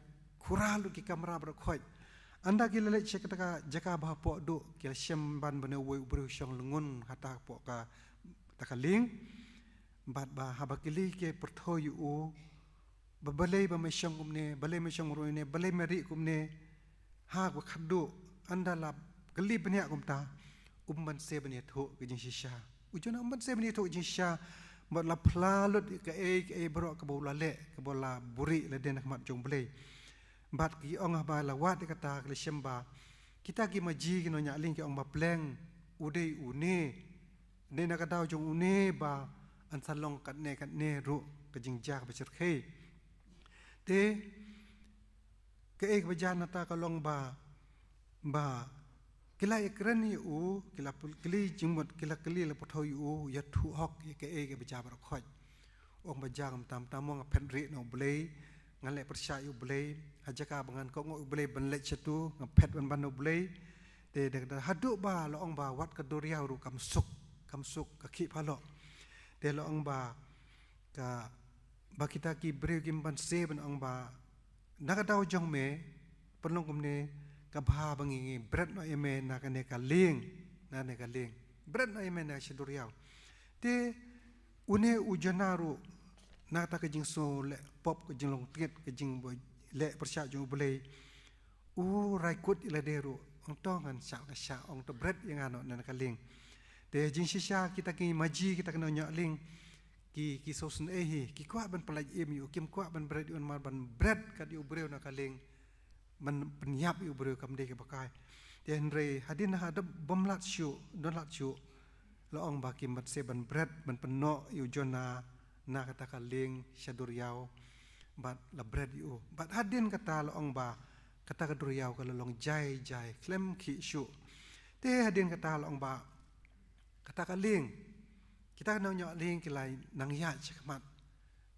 kural ki kamera berkhoi anda kila lek cek taka jaka bah pok do kila syam ban bane woi ubru syong lengun hata pok ka taka ling bat ba habakili ke perthoyu u babalai ba me syong kumne balai me syong roine balai meri kumne ha ba khaddo anda la kali banya kumta umman se bane tho ke jing shisha ujuna umman se bane tho jing shisha bat la plalut ke bro ke bola le ke bola buri le den mat jong blei bat ki ong ba la wat kata ke syamba kita ki maji ki no nya ling ki ong ba pleng udei une ne na ka daw jong une ba an salong kat ne ru ke jing ja ba cher khe te ke ek ba jan ta ka long ba kila ekran u kila kili jingmot kila kili le potho u ya thu hok ke ek ba ja ba khoj ong ba jam tam mong pen ri no blei ngale persya yu blei hajaka bangan ko ngo blei ban le chetu ngapet ban no blei te de hadu ba lo ong ba wat ka doriau ru kam suk ka ki phalo te lo ong ba ka ba kita ki breu kim ban se ban ong ba naga daw jong me penong kumne ka bha bangi bread no eme na ka ne ka ling bread no eme na chedoriau te une ujonaru na ta ke jing so le pop ke jing long tiet ke jing boy le persya jong boleh rai kut ila deru ong tong an sya ka sya ong to bread yang ano na ka ling te jing shisha kita ki maji kita kena nyak ling ki so sen hi ki kwa ban pelaj em yu kim kwa ban bread un mar ban bread ka yu breu na ka ling man penyap yu breu kam de ke pakai te henre hadin ha da bom lat syu don lat syu lo ong ba kim mat se ban bread ban penno yu jona na kata ka ling syaduriau bat la bread yu bat hadin kata lo ong ba kata ka duriau ka long jai klem ki syu te hadin kata lo ong ba kata ka ling kita na nyo ling kilai nang ya chakmat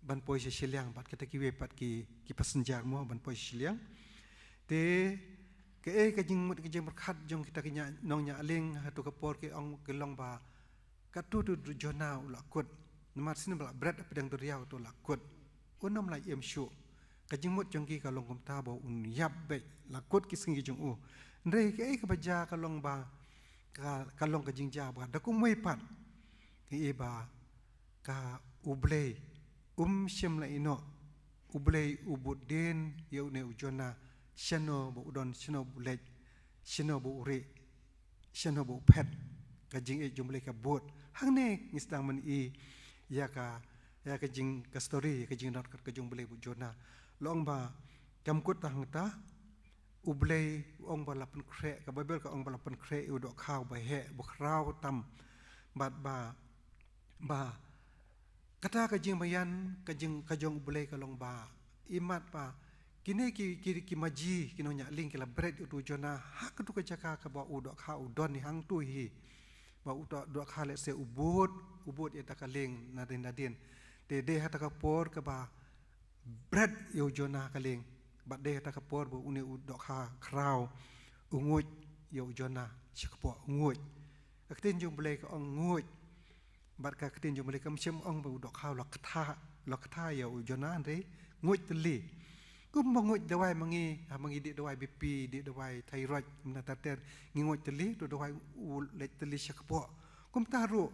ban poi siliang bat kita ki we pat ki passenger mo ban poi siliang te ke jing mut ke jing berkhat jong kita ki nya nong nya ling hatu ka por ke ong ke long ba ka tu jona ula kut namat sin bla bread pedang duriau to la kut unom la em shu ka jing mut jong ki ka long kum ta bo un yap be la kut ki singi jong u ndre ke ka baja ka long ba ka long ka jing ja ba da ku moi pat ki ba ka ublei shem la ino ublei ubuden yau ne ujona shano bo udon shano bulej shano bo uri shano bo pet ka jing e jumle ka bot hang ne ngistang man i ya ka jing ka story ka jing dot ka jung bulej bu jona long ba kam kut tang ta ublei ong ba lapen kre ka bible ka ong ba lapen kre u do khaw ba he bu kraw tam bat ba kata ka jing bayan ka jong ublei ka long ba imat pa kini ki maji kino nya ling kila bread tu jona hak tu ka jaka ka ba u do khaw don ni hang tu hi ba u do kha le se ubut eta ka ling na din de hata ka por ka ba bread yo jona ka ling ba de hata ka por bo uni u do kha kraw unguj yo jona chakpo unguj aktin jong blei ka unguj bat ka aktin jong blei ka mchem ong ba u do khaw lokatha yo jona re nguj tli kum manguj dawai mangi di dawai BP di dawai thyroid na tater nguj tli do dawai u le tli chakpo kum taru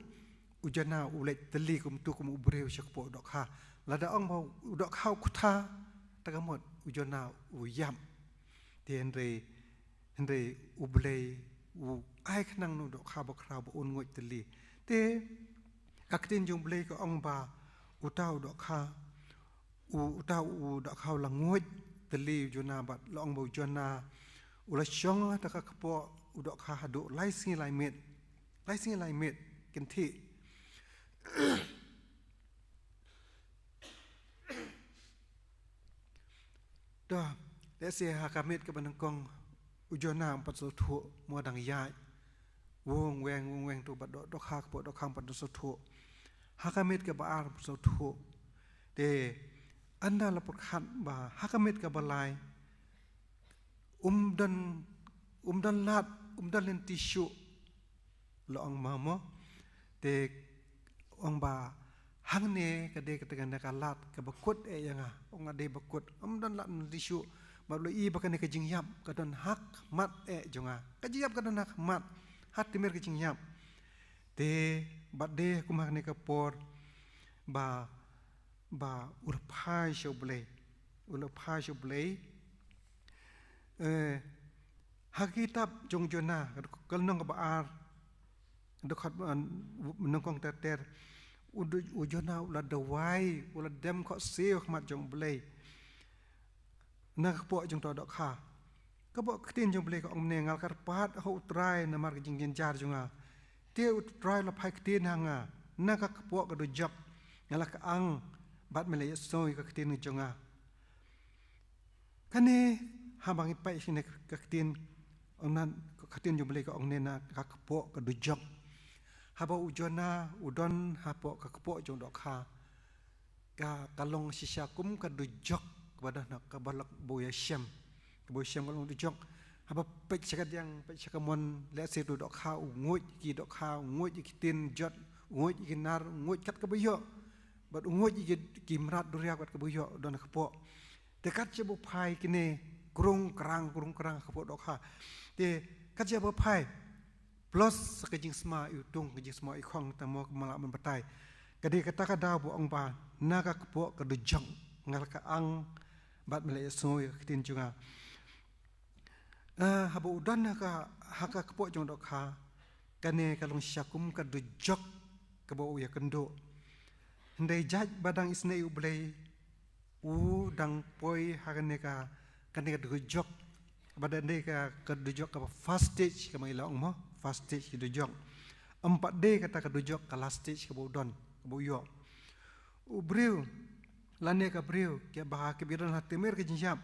ujana ulet teli kum tu kum ubreu chakpo dok ha lada ong mau dok khau kutha tagamot ujana uyam tenre ublei u ai khnang nu dok kha bok kha bo un ngoi teli te aktin jung blei ko ong ba utau dok kha utau dok khau la ngoi teli ujana bat long bo ujana ula chong ta ka kpo udok kha hadu lai singi lai met ken thi da lese ha kamit ka banang kong ujona pat so thu mo dang yai wong weng tu bat do khak po do khang pat so thu ha kamit ka ba ar so thu de anda la pot khat ba ha kamit ka balai dan lat len tisu lo ang mamo de ong ba hang ne ka de ka tegan ka lat ka bakut e yanga ong ade bakut dan lat tisu bat lo i bakan ke jing yap kadon hak mat jonga ka jing yap kadon hak mat hat timer ke jing yap te bat de kumak ne ka por ba urphai shoble hakitab jong jona kal nong ba ar dokhat nong kong ter ujona ula dawai ula dem kho seo khmat jong blei nak po jong to dok kha ka bo ktin jong blei ko ong ne ngal kar pat ho trai na mar jing jen jar jonga te trai la phai ktin hanga nak ka po ka do jok ngala ka ang bat mele soi ka ktin jonga kane ha bang pai sine ka ktin ong nan ka ktin jong blei ko ong ne na ka po ka do jok haba ujona udon hapo kakpo jong dok ha ka kalong sisya kum ka dujok kepada nak kabalak boya syam kalong dujok haba pek sakat yang pek sakamon le se dok ha unguj ki dok ha unguj ki tin jot unguj ki nar unguj kat ka boyo bat unguj ki mrat duria kat ka boyo don kapo dekat je bo phai kine kurung kerang kapo dok ha te kat je bo phai plus kejing sma utung kejing sma ikhong tamo malak membatai kadi kata kada bu ong ba naga kepo kedujang ngal ka ang bat mele soi kitin junga habu udan ka haka kepo jong dok ha kane kalong syakum kedujok kebo ya kendo ndai jaj badang isne ublei dang poi hakane ka kane kedujok badan dia ka kedujok ka fast stage ka mai laong mo fast stage kedujok 4D kata kedujok ka last stage ka bodon ka boyo ubriu lane ka briu ke bah ke bidan hatimir ke jinjap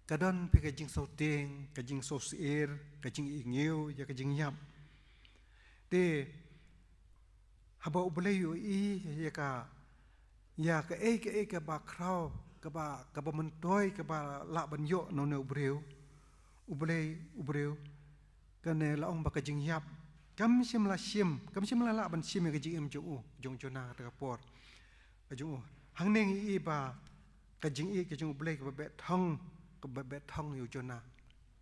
kadon pi ke jing sauting ke jing sosir ke jing ingiu ya ke jing yap te haba ubleyu i ya ka ke ba kraw ka ba mentoy ka ba la banyo no ne ubriu ubreu kane laong baka jing yap kam sim la ban sim ke jing jong jona ta por jong hang neng i ba ka jing ublei ka be thong yu jona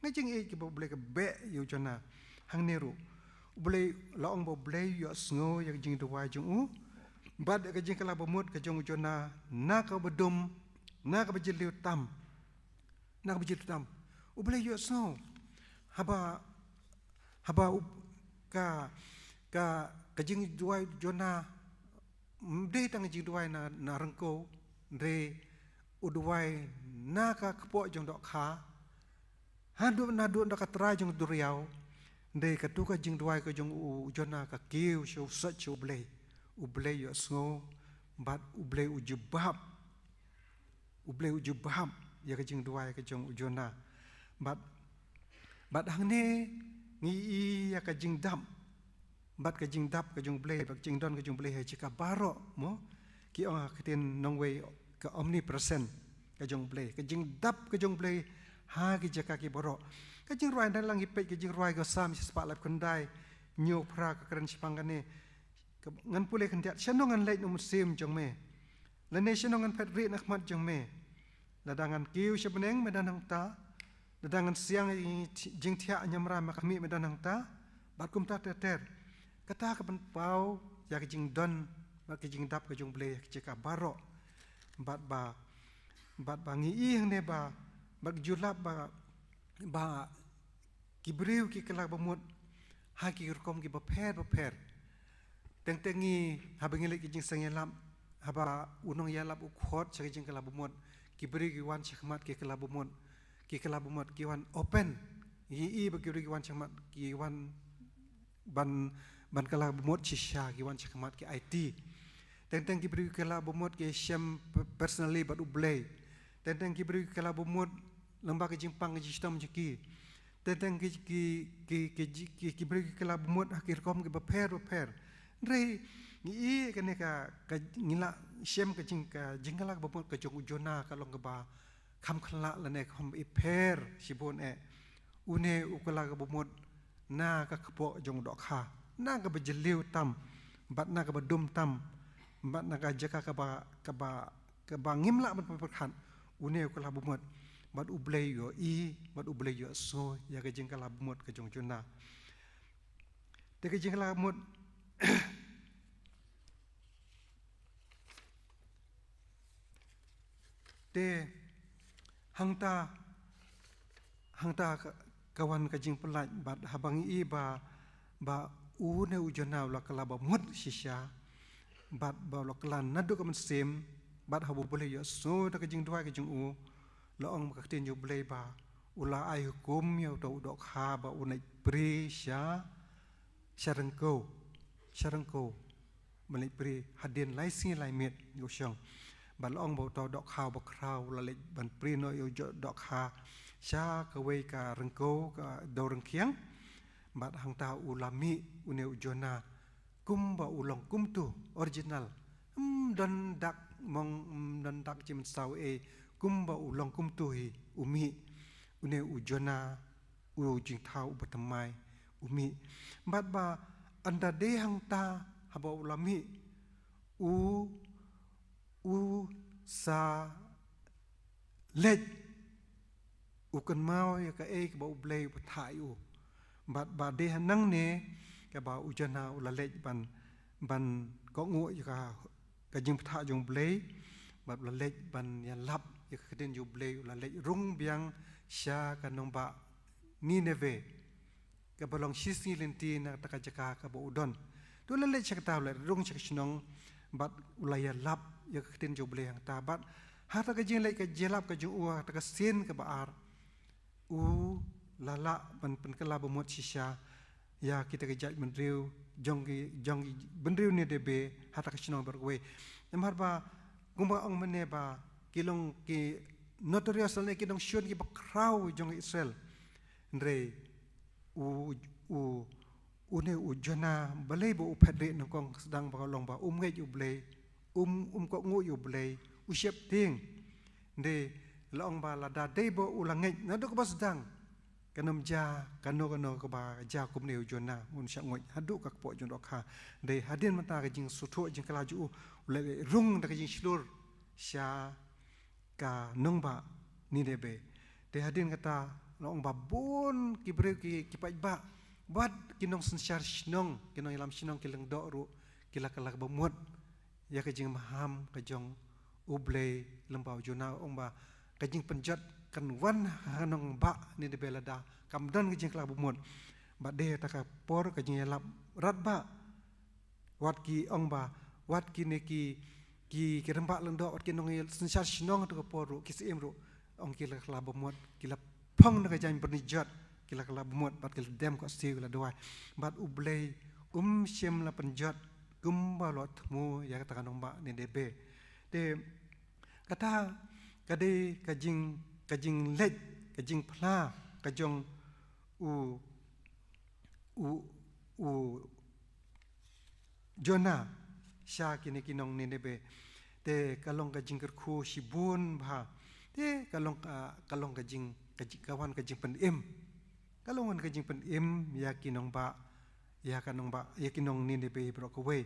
ngai jing i ka ublei ka be yu jona hang neru ublei laong bo blei yo sngo ya jing dua jong bad ka jing kala bomut ka jong jona na ka bedum na ka bejeliu tam ublei yo snow haba ka jing duai jona de tang jing duai na rengko de uduai na ka kpo jong dok kha hadu na du ndak trai jong duriau de ka tu ka jing duai ka jong jona ka kiu show such ublei yo snow bat ublei ujubab ya ka jing duai ka jong jona bat hang ne ngi ya ka jing dam bat ka jing dap ka jong blei bak jing don ka jong blei he chika baro mo ki ong kitin nong wei ka omnipresent ka jong blei ka jing dap ka jong blei ha ki jaka ki baro ka jing roi dan lang ipet ka jing roi ka sam spa lap kandai nyo pra ka kran sipang kane ngan pule kan tiat shanongan leit no musim jong me la ne shanongan pet ri nak mat jong me ladangan kiu sebeneng medan hang ta ladangan siang jing thia nyamra ma kami medan hang ta bakum ta ter kata ka ban pau ya ka jing don ba ka jing dap ka jong blei ka ka baro bat ba ngi i hang ne ba julap ba kibriu ki kala bamut ha ki rukom ki ba pher teng-tengi habangi le ki jing sangelam haba unong yalap ukhot sa jing kala bamut kibri ki wan chakmat ki kala bumot ki wan open i ba kibri ki wan chakmat ki wan ban kala bumot chisha ki wan chakmat ki IT teng kibri ki kala bumot ki sham personally but ublei teng kibri ki kala bumot lembaga jimpang ki sistem ki teng ki kibri ki kala bumot akir kom ki ba pher rei i kene ka ngila shem ka jingala ka bapot ka jong jona ka long ka ba kham khala la ne kham i pher sibon une ukala ka bapot na ka kpo jong dok kha na ka bejeliu tam bat na ka badum tam bat na ka jaka ka ba ngimla ban perkhan une ukala bapot bat ublei yo i bat ublei yo so ya ke jing kala mut ke jong jona te ke jing kala mut te hangta kawan ke jing pelaj bat habang i ba ne ujona la kala ba mut shisha bat ba la kala nadu ka sem bat habu boleh yo so ta ke jing dua ke jing u la ong ka tin yo boleh ba ula ai hukum yo to dok ha ba unai pri sha sharangko malai pri hadin lai si lai met yo shong ban ong bo to dok ha ba krau la le ban pri no yo dok ha sha ka wei ka rangko ka do rang khiang bat hang ta ulami une ujona kum ba ulong kum tu original don dak mong don dak chim sau e kum ba ulong kum tu hi umi une ujona u jing thau batamai umi bat ba anda de hang ta haba ulami u sa lej u kan mau ya ka e ba ublei ba thai u bat ba de nang ne ka ba ujana ula lej ban ko ngu ka jing pha jong blei bat la lej ban ya lap ya ka den ju blei ula lej rung biang sha ka nong ba ni neve ka balong sisi lenti na ta ka jaka ka ba udon to la lej chak ta la rung chak shnong bat ula ya lap ya ka den ju blei hang ta bat ha ta ka jing lej ka jelap ka ju wa ta ka sen ka ba ar u lala ban pen kala bomot shisha ya kita kejat menriu jong benriu ni debe hata kasino berwe namar ba gumba ong mene ba kilong ki notorious ne kidong shun ki bakrau jong Israel ndre u ne u jona balei bo upadre nokong sedang ba long ba ngai u blei ko ngu u blei u shep ting nde long ba la da dei bo ulangai na do ko ba sedang kanam ja kano ko ba ja kum ne ujona mun sha ngoi hadu ka po jon dokha de hadin mata ka jing sutho jing kala ju le rung da ka jing slur sha ka nong ba ni de be de hadin kata long ba bon ki bre ki pa ba wat kinong sensyar shnong kinong ilam shnong kileng do ru kila kala ba mut ya ka jing maham ka jong ublei lembau jona ong ba ka jing penjat kan wan hanong ba ni de belada kamdan ke jing klab mut ba de ta ka por ka jing lap rat ba wat ki ong ba wat ki ne ki remba leng do wat ki nong sensyar shnong to ka por ru ki sim ru ong ki klab mut ki la phong na ka jang bernijat ki la klab mut bat ki dem ko sti la doai bat ublei shem la penjat gumba lot mu ya ka ta nong ba ni de be de kata kade ka jing lej ka jing phla ka jong u jona sha kini kinong ni nebe te kalong ka jing khu shibun bha te kalong ka jing kawan ka jing pen im kalongan ka jing pen im ya kinong ba ya kinong ni nebe bro ko we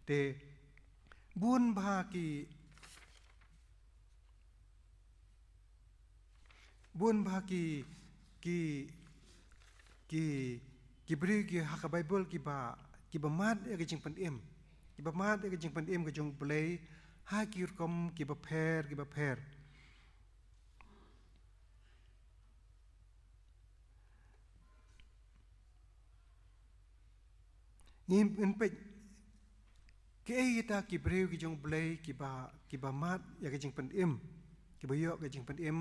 te bun bha ki bri ki hak bible ki ba mat e ka jing pen im ki ba mat e ka jing pen im ka jong play ha ki kom ki ba pher nim en pe ke kita ki bri ki jong play ki ba mat e ka jing pen im ki ba yo ka jing pen im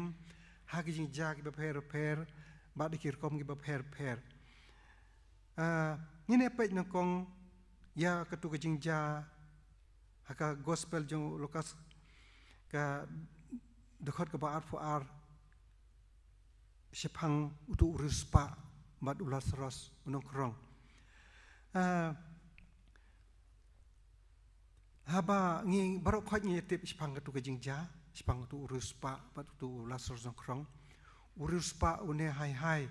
ha ki jing ja ki ba pher ba de ki kom ki ba pher ni ne pe na kong ya ka tu ka jing ja ha ka gospel jong Lukas ka dekhot ka ba ar for ar shepang utu uruspa bat ulas ros unong krong haba ngi barok khot ngi tip shepang ka tu ka jing ja spang tu uruspa pat tu lasor zong krong uruspa une hai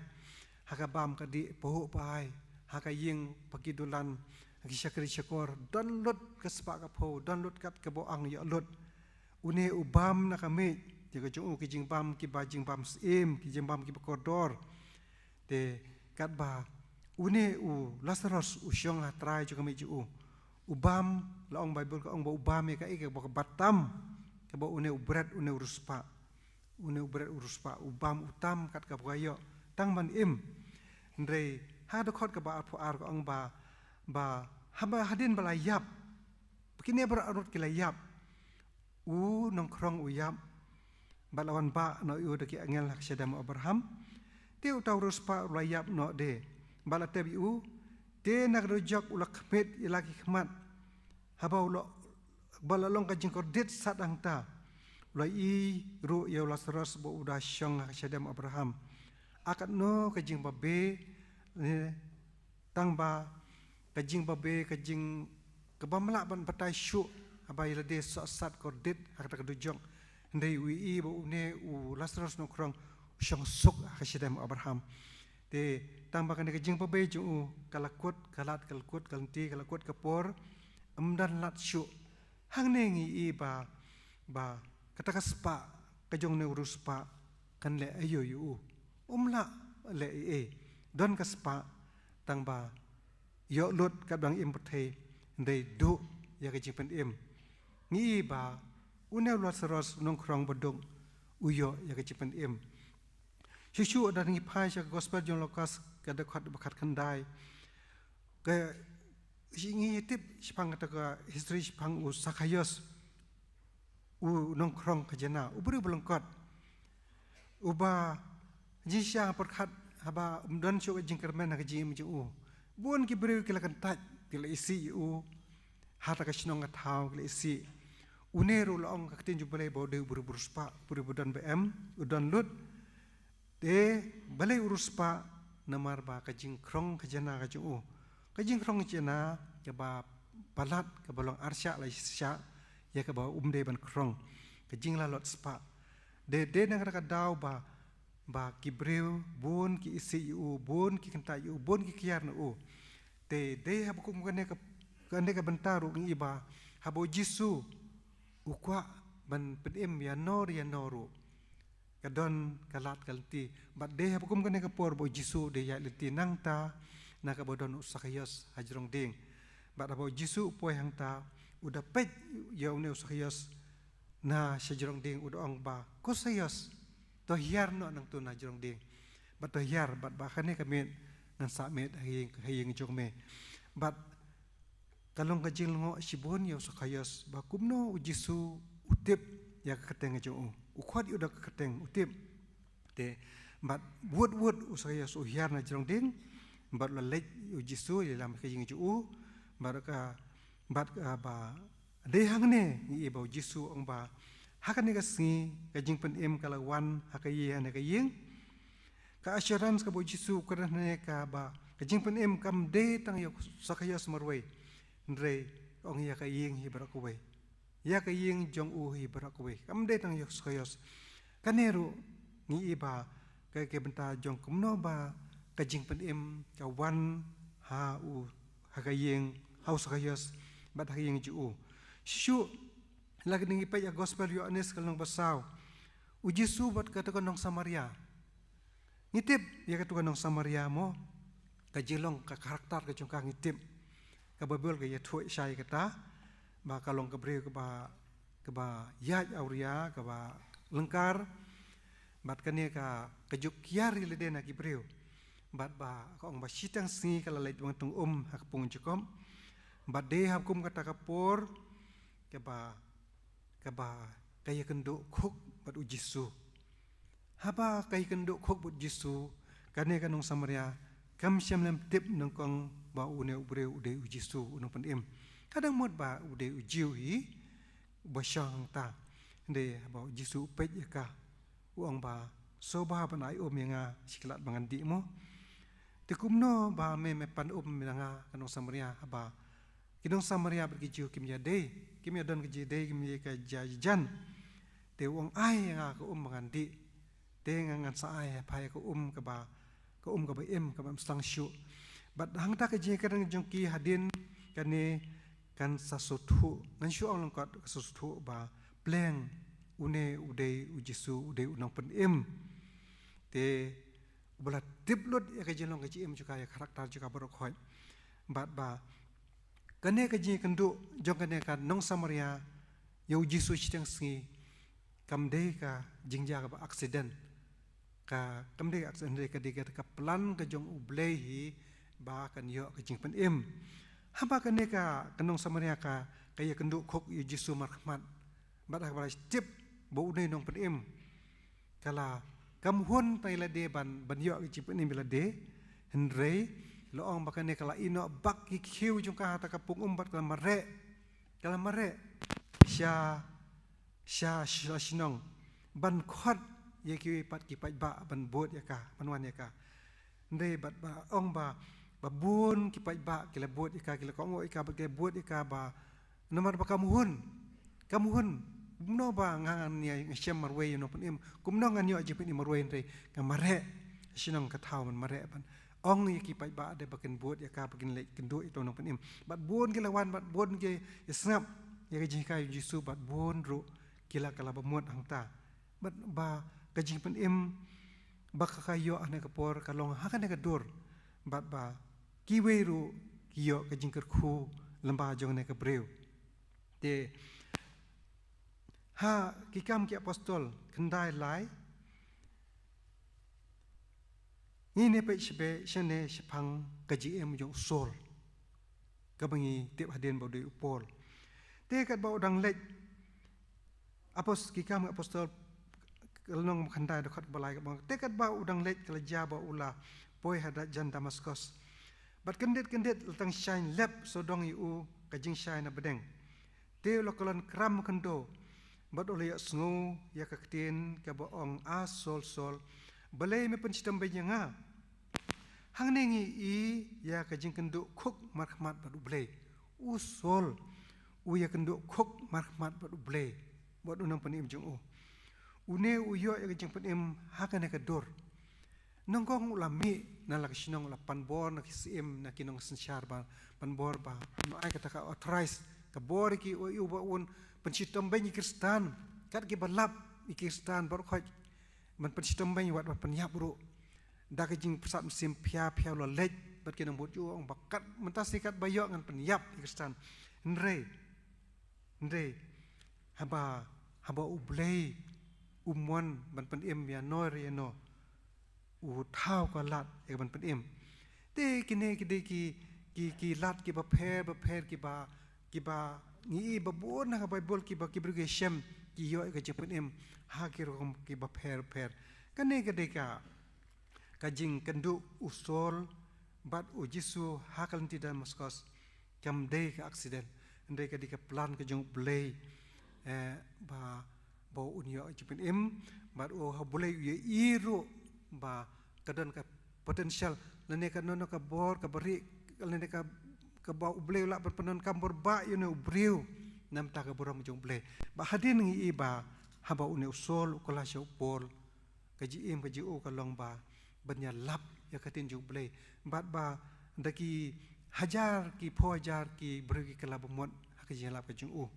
hakabam ka di poho pai haka ying pakidulan ki syakri syakor download ke spa ka pho download kat ke bo ang ya lot une ubam na kami jaga jong ki jing bam ki ba jing bam sim ki jing bam ki kodor te kat ba une Lazarus syong trai juga me ju ubam la ong Bible ka ong ba ubam ka ik ba batam ka ba une ubrat une uruspa ubam utam kat ka bayo tang man im ndre ha do khot ka ba pu ar ka ong ba haba hadin balayap begini berarut kilayap nong krong uyap balawan ba no u deki angel hak sedam Abraham te utau ruspa layap no de balatebi de nak rojak ulak met ilaki khmat haba ulo balalong ka jingkor dit sadang ta lai ru ya Lazarus bo uda syong hak sedam Abraham akat no ka jing babe tang ba kajing babe kajing kebamla ban patai syuk abai lade sat kordit hak tak dujong ndai wi bo ne Lazarus no krong syong suk hasidam Abraham te tang ba kan kajing babe ju kalakut kalanti kalakut kapor amdan lat syuk hang ne ngi ba kata kaspa kajong ne urus pa kan le ayo yu umla le don kaspa tang ba yo lut kat bang im puthe ndai du ya ke jipen im ngi ba une Lazarus nong krong bodong uyo ya ke jipen im shishu dan ngi phai cha gospel jon Lukas ka de khat bakhat khandai ke ngi tip sipang ta ka history sipang Sakayos nong krong kajana ubru belongkot uba jisha perkhat haba dan syo jingkermen ka jim ju buon ki beri kilakan taj kila isi hata ka sinong atau kila isi uneru laong ka tin jubale bode buruspa budan BM udan lut de balai uruspa namar ba ka jingkrong ka jana ka ju ka jingkrong jana ka ba palat ka balong arsya la sya ya ka ba umde ban krong ka jingla lot spa de nang ka daw ba kibreu bon ki isi bon ki kanta bon ki kiar no de habu kum kane ka bentaru ng iba habo Jisu ukwa ban pedim ya noru kadon kalat kalti but de habu kum kane ka por bo Jisu de ya liti nangta na ka bodon Sakayos hajrong ding but habo Jisu poy hangta uda pej ya une Sakayos na hajrong ding uda ong ba Sakayos to hiar no nang tu na hajrong ding but to hiar but ba kane kami nan sa met haying jong me but kalong ka jil ngo sibon yo Sakayos ba kumno Jisu utip ya kateng jong ukhot yo dak kateng utip te but wud Sakayos hiar na jong ding but la lek Jisu ya lam ka jing ju but ba de hang ne ni ba Jisu ong ba hakan ka singi ka jing pen em kalawan hakaye ne ka ying ka assurance ka bo Jisu karane ka ba ka jing pen em kam de tang yo Sakayos marway ndre ong ya ka ying hi barakowe ya ka ying jong hi barakowe kam de tang yo Sakayos kanero ni iba ka ke benta jong kumno ba ka jing pen em ka wan ha ka ying Sakayos ba ta ying ju shu lagi ningi pa ya gospel yo anes kalong basaw Jisu bat ka nong Samaria ngitip ya ka nong Samaria mo ka jilong ka karakter ka jong ka ngitip ka babel ka ya thoi sai ka ta ba kalong ka bre ka ba ya auria ka ba lengkar bat ka ne ka juk kiari le na ki breu bat ba ka ong ba sitang singi kala lait bang tung hak pung jukom bat de hap kum kata kapor ka ba kaya kendo khok bat Jisu haba kaya kendo khok bat Jisu kane kanong Samaria kam siam lem tip nang kong ba une ubre ude Jisu unong pandem kadang mod ba ude ujiu hi ba syang ta de ba Jisu pej ka uang ba soba ban ai nga siklat bangandi mo tikumno ba me pan nga kanong Samaria haba kinong Samaria bergijiu kimya de kimya don ke de kimya ka jajan te wong ai nga ko mangandi te ngan sa ai pai ko ka ba em ka ba sang shu bat hang ta ke je kadang jongki hadin kane kan sasuthu ngan shu ong kot sasuthu ba pleng une uday ujisu uday unang penim te ubala tiplot ya kajelong kajim juga ya karakter juga berkhoi bat ba kane kaji kendu jong kane kan nong samaria ya ujisu chitang singi kamde ka jingja ka accident ka kamde accident ka diga ka plan ka jong ublei hi ba kan yo ka jing penim hamba kane ka kanong samaria ka kaya kendu khok ujisu marhamat bat ha tip bo unai nong penim kala kam hun pai la de ban yo ki chip ni bila de henrei loong bakane kala ino bak ki khiu jung ka ta ka pung umbat kala mare sha shinong ban khot ye ki pat ki pat ba ban bot ya ka ban wan ya ka ndei bat ba ong ba bun ki pat ba ki la bot ya ka ki la ko ka ba ki bot ya ka ba nomor ba kam hun no ba ngan ya shem marwe no penim kum no ngan yo je penim marwe ndei ka mare shinong ka thau man mare ban ong ye ki pai ba de bakin bot ya ka bakin le kendo itu no penim bat bon ki lawan bat bon ki snap ya ji ka jisu bat bon ro kila kala ba mot hang ta bat ba ka ji penim ba ka yo ane ka por ka long ha ka ne ka dur bat ba ki we ro ki yo ka jing ker khu lamba jong ne ka breu te ha kikam ki apostol kendai lai ini pe shbe shane shpang kaji em jong sol kabangi tip hadin bodoi upol te kat ba udang lek kikam apostol kalong kendai dekat balai ka te kat ba udang lek kelaja ba ula poi hada jan Damaskus bat kendet latang shine lab sodong yu kajing shine na bedeng te lokalan kram kendo bat oleh sngo ya kaktin ka boong a sol balai me pensitam bejanga hang nengi i ya ka jing kendu khok marhamat bat ublei u sol u ya kendu khok marhamat bat ublei bat unang penim jung une u yo ya jing penim hakane ka dor nonggong ulami na lak sinong la panbor na kisim na kinong sensyar ba panbor ba no ai kata ka authorize ka bor ki u ba un pensitam banyi Kristan kat ki balap i Kristan bar khoj man pensitam banyi wat penyap ru da ka jing persat musim pia lo lej bat ki nang bot ju ong bakat mentasi kat bayo ngan penyap i Kristan ndrei haba ublei umon ban penim ya noir ya no u thau ka lat e ban penim te kine ki lat ki ba pher ki ba ni babon na Bible ki ba ki berge shem ki yo ka jepenim ha ki rom ki ba pher kane ka deka ka jing kendu usol bat u jisu hakal ti Damaskus kam de ka accident ndai ka deka plan ka jong play ba unyo jepenim bat o ha boleh ye iru ba kadon ka potential lene ka nono ka bor ka beri lene ka ba ubleu la berpenon kambor ba you know breu nam ta ka borom jong ble ba hadin ngi ba haba une usol kola sho pol ka ji im ka ji o ka long ba banya lap ya katin jong ble bat ba ndaki hajar ki phojar ki breu ki kala bomot ka ji lap ka jong o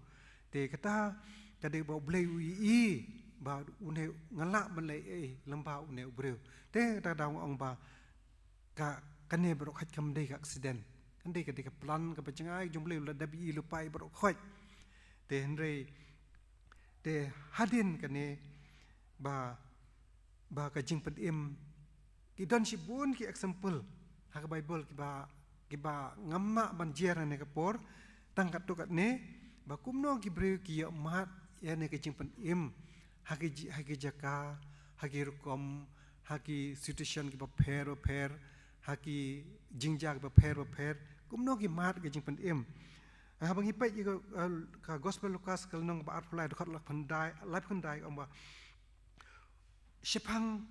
te kata kade ba ubleu i ba une ngala ban le lamba une ubreu te ta dang ong ba ka kane bro khat kam dei ka accident kan dei ka plan ka pacengai jumble la dabi lu pai bro khoi te henrei te hadin kane ba ka jing pedim ki don si bun ki example ha ka Bible ki ba ngamma ban jer ne ka por tangkat tu kat ne ba kumno ki bre ki mat ya ne ka jing pedim haki jaka haki rukom haki situation ki ba pher haki jingjak ba pher kumno ki mat ke jing penim ha bangi pai ka gospel Lukas kalnong ba arflai dokhat lak pandai life pandai omba shepang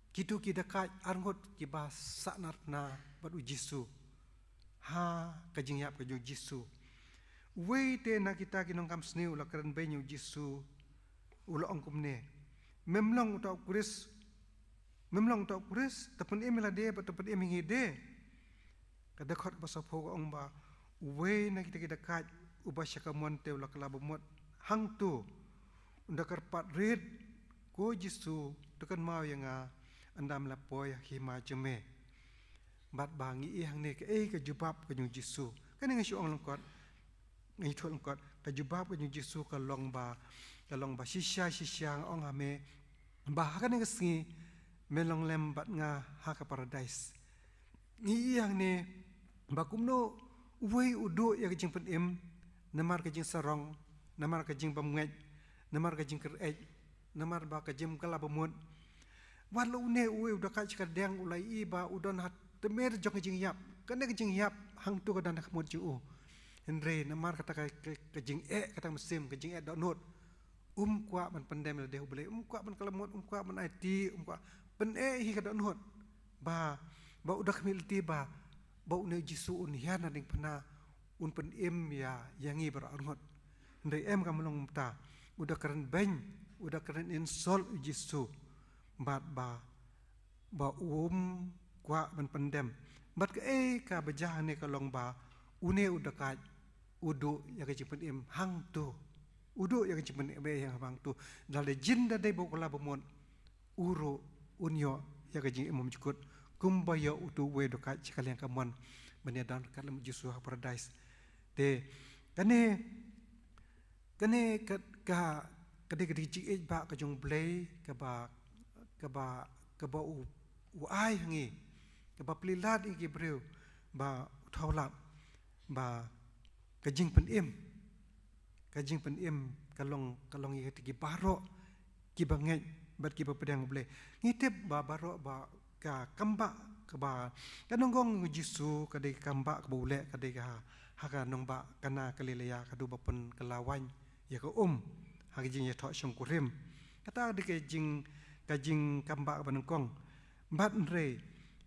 kitu ki dakai arngot ki ba saknatna badu Jisu ha ka jingyap ka Jisu we te na kita kinong kam sneu la kran benyu Jisu ulo angkumne memlong ta kuris tapen emela de tapen emingi de kada khot basapo ong ba we na kita kat ubasya kamon te la kala bomot hang tu unda karpat red ko Jisu tekan mau yang andam lapoy hima jeme bat bangi hang ne ke jubab ke Jisu kan ngai syong lengkot ngai thol lengkot ke jubab ke Jisu ke long ba shisha ong ame ba kan ngai singi melong lem bat nga ha ka paradise ni hang ne ba kumno uwei udu ya ke jing pen im namar ke jing sarong namar ke jing bamngai namar ke jing kerej namar ba ke jim kala bamut walau ne uwe udah kaj kadang ulai iba udon hat temer jong jing yap kan ke jing yap hang tu ke dan kemut ju Henry namar kata ke jing kata mesim ke jing dot kwa man pendem le deh boleh kwa man kalamut kwa man IT kwa pen hi ka dot not ba udah kemil tiba ba ne Jisu un hian ding pena un pen im ya yangi berangot Henry kamelong ta udah keren beng udah keren insol Jisu bat ba kwa man pendem bat ke ka bejah ne ka long ba une udah ka udu ya ke jipen im hang tu udu ya ke jipen be yang hang tu dale jin da dai bokla bomon uro unyo ya ke jing imam jukut kumbayo utu we do ka cikalian kamon benya dan kalam Jisu paradise te kane ka kade jing ba ka jong blay ka ba u ai hangi ka ba plilat i gibreu ba thaulat ba kajing pen im kalong i ti baro ki bangai bat ki pedang boleh ngitip ba baro ba ka kamba ka ba kanonggong Jisu kade kamba ka boleh kade ka ha nong ba kana kalilaya kadu bapen kelawan ya ka ha jing ya tho shong kurim kata de kajing kamba ka banongkong bat re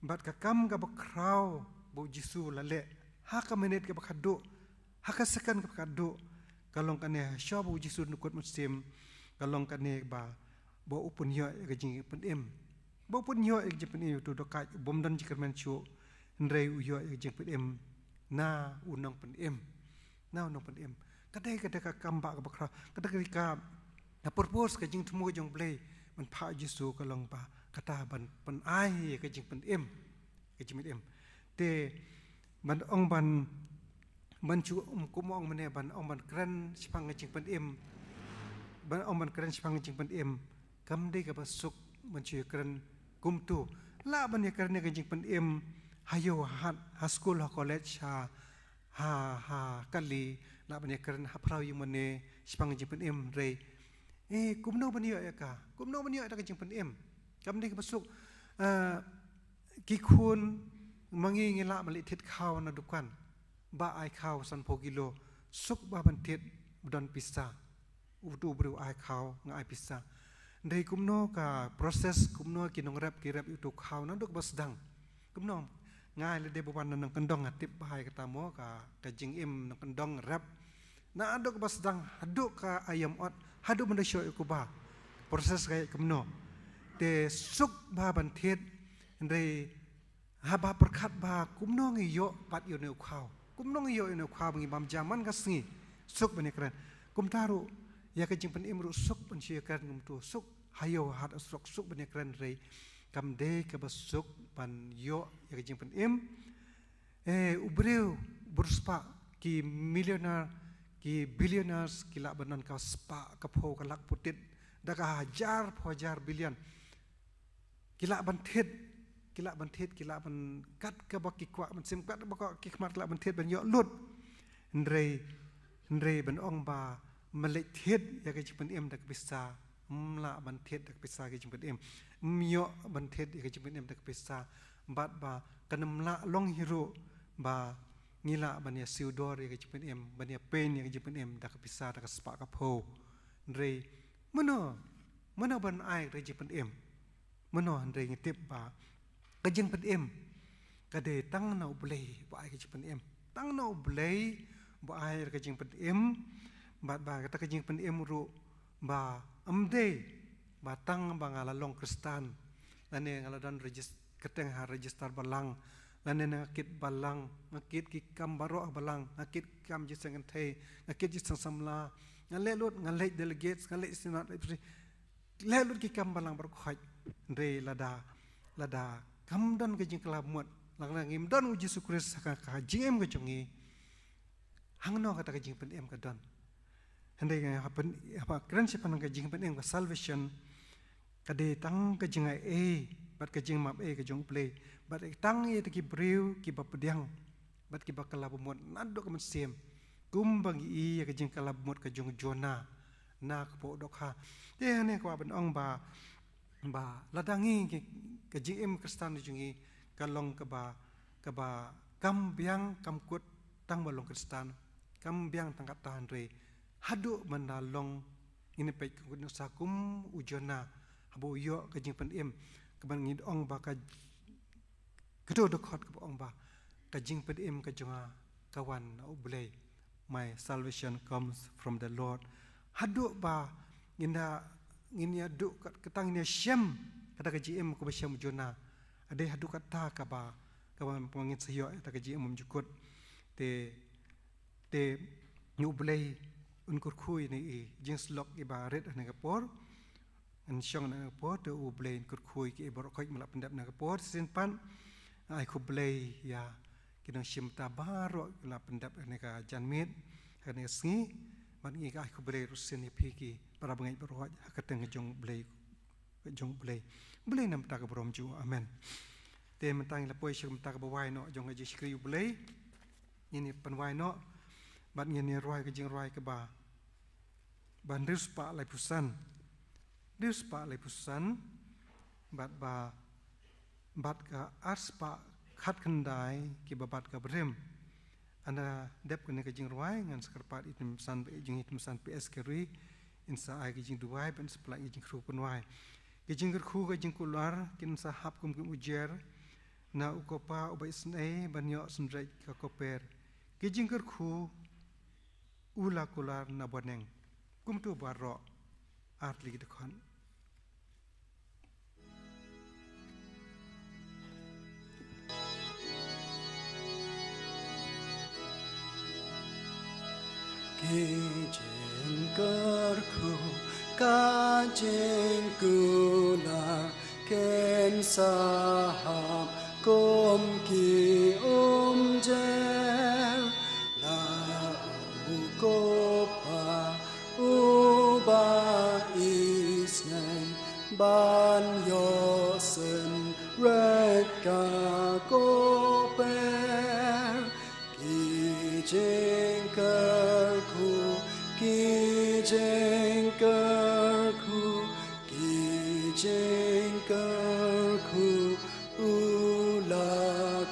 bat ka kam ka bakrau bo Jisu lale ha ka menit ka bakado ha ka sekan ka bakado kalong kane syabu Jisu nukut muslim kalong kane ba bo upun yo ka jing pen im bo upun yo ka jing pen im tu do ka bom dan jikermen chu ndrei u yo ka jing pen im na unang pen im kadai ka kamba ka bakrau kadai ka purpose ka jing tumu jong play man pha Jisu kalong ba kata ban ai ka jing pen im te ban ong ban chu kumong mane ban ong ban kran sipang jing pen im ban ong ban kran sipang jing pen im kam de ka basuk ban chu kran kum tu la ban ya kran ka jing pen im hayo ha school ha college ha kali la ban ya kran ha prau yu mane sipang jing pen im re kumno ban yo ka jing pen im kam de ka basuk ki khun mangi ngila mali thit khaw na dukan ba ai khaw san po kilo suk ba ban thit don pisa utu bru ai khaw nga ai pisa dei kumno ka process kumno ki nong rap utu khaw na duk basdang kumno ngai le de ban nang kendong atip bahai kata mo ka jing im nang kendong rap na aduk basdang aduk ka ayam ot hadu benda syo ku ba proses kai kumno te suk ba ban thit dei haba perkat ba kumno ngi yo pat yo ne khaw kumno ngi yo ne khaw ngi bam jaman ka sngi suk bani kran kum taru ya ka jing pen imru suk pen sia kan ngum tu suk hayo hat suk bani kran rei kam de ka basuk ban yo ya ka jing pen im ubreu burspa ki millionaire ki billionaires ki la banan ka spa ka pho ka lak putit da ka hajar billion kila ban thit kila ban kat ka baki kwa ban sim kat ba ki khmat la ban thit ban yo lut ndrei ban ong ba malek thit ya ka jing pen im dak bisa mla ban thit dak bisa ka jing pen im myo ban thit ya ka jing pen im dak bisa bat ba kanam la long hero ba ngila ban ya siudor ya ka jing pen im ban ya pen ya ka jing pen im dak bisa dak spa ka pho ndrei mano ban ai ka jing pen im mano ndrei ngitip ba ka jing pen im ka de tang na ublei ba ai ka jing pen im tang na ublei ba ai ka jing pen im ba kata ka jing pen im ru ba amde ba tang ba ngala long kristan lane ngala dan keteng ha register balang lane ngakit balang ngakit ki kam baro balang ngakit kam jiseng thei ngakit jiseng samla ngale lut ngale delegates ngale senat le lut ki kam balang berkhoi re lada kam dan ke jing kelamut lang ngim dan uji sukris ka jing em ke jongi hangno kata ke jing pen em ka dan hande ga happen apa kran sipan ke jing pen em ka salvation kade tang ke jing ai bat ke jing map ke jong play bat tang ye ki brew ki bapediang bat ki bakala bumot nado ke sem kumbang i ke jing kala bumot ke jong jona na ko dok ha te ne ko ban ong ba ladangi ke jing em kristan jungi kalong ke ba kam biang kam kut tang balong kristan kam biang tangkat tahan re hadu menalong ini pe kun sakum ujona abu yo ke jing pen em ke ban ngid ong ba ka kedo dokot ke ong ba ka jing pen em ke jonga kawan oblay my salvation comes from the Lord hadu ba nginya du ketang ni syam kata ka jing em ko syam jona ade hadu kata ka ba pengit sayo ta ka jing em jukut te oblay unkur khui ni jing slok ibarat na ka por an syong na por te oblay unkur khui ki ibarat khoi malap pendap na ka por sin pan ai ko oblay ya kina syim ta baro la pendap na ka janmit kana sngi man ngi ka ko oblay rusin ni phiki para bangai berhoj ka teng jong oblay nam ta ka brom ju amen te mentang la poi syum ta ka bawai no jong ji skri oblay ini penwai no bat ngene roi ke jing roi ke ba ban rispa lai pusan bat ka arspa khat khandai ki babat ka brem ana dep ke jing roi ngan skarpat itim san be jing itim san ps keri insa ai ke jing duai ban supply jing kru penwai ke jing khu ke jing kular kin sa hap kum ujer na ukopa ubai snei ban yo sumrai ka koper ke jing khu ula kular na boneng kum tu baro art ligi de kon Jengker ku kajeng kular ken saham kom ki jer la ukopa uba isnai ban yosen reka koper ki jengker ula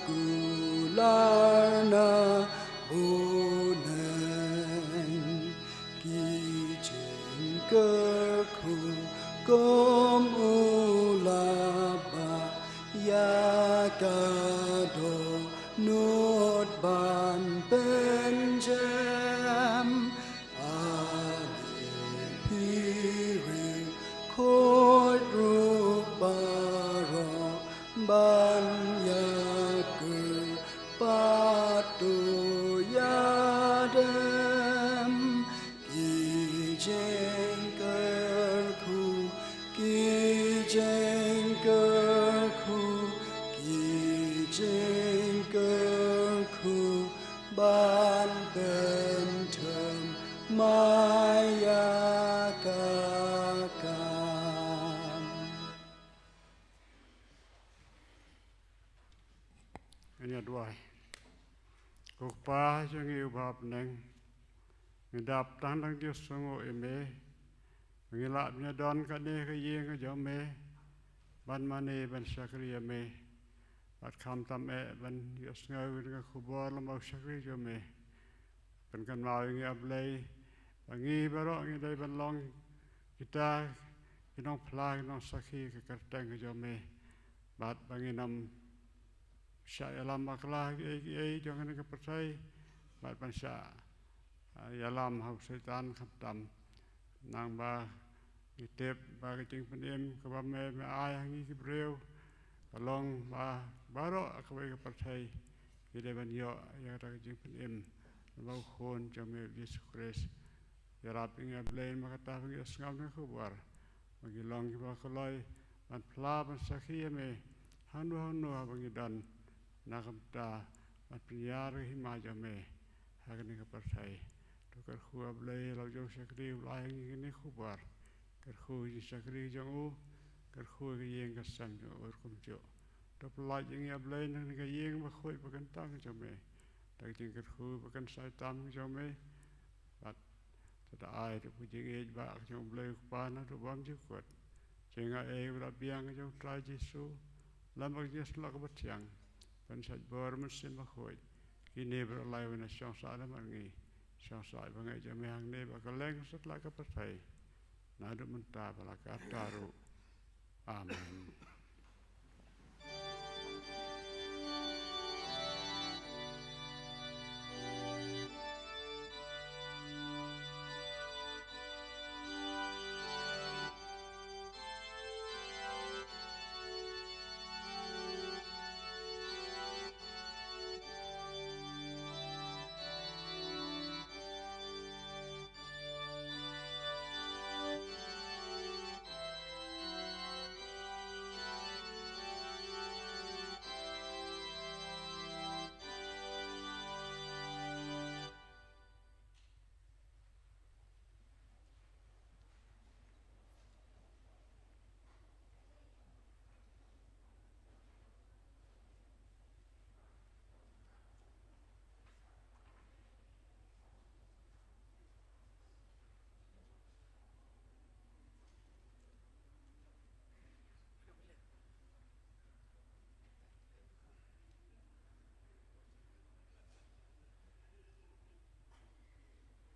kularna buneng ki jengker ku kom ula ba ya kado not ban benjem ban yaker patu yadem ki jengker ku ban bentem maya kakam. Ini dua. Kukpa jangi ubah neng. Ngedap tandang dia sungu eme. Ngilak nyadon kane kayeng ke jome. Ban mane ban syakri eme. Bat kam tam ban dia sungu dengan kubur lemau syakri jome. Ban kan mau ngi ablay. Bangi barok ngi dai ban long kita kinong plai kinong sakhi ke kerteng ke jome. Bat bangi nam Sya yalam maklah jangan ke percaya bat pan sya yalam hau setan khatam nang ba itep ba kecing penim ke ba me ai ngi ki breu kalong ba baro ke ke percaya ide ban yo ya ta kecing penim ba khon jame Yesus Kristus yarap inga blain makata bagi sngam ne kubar bagi long ki ba koloi ban pla ban sakhi me hanu bagi dan nakam ta ban priar hi ma ja me hagni ka persai to kar khu blai lo jo sakri lai ni kubar kar khu ji sakri jong u kar khu ki yeng ka sam jo or kum jo to plai inga blai nang ka yeng ba khoi ba kan tang jo me tak jing kar khu ba kan sai tam jo me bat ta ai to pu jing e ba jo blai pa na to bam ji kot jenga e ra biang jo trai jisu lam ba jes la ka ba tiang ban sai bor mun sim ba khoi ki ne bra lai wa na shong sa la ma ngi shong sa ba ngai jo me hang ne ba ka leng sat la ka pa sai na do mun ta ba la ka ta ru amen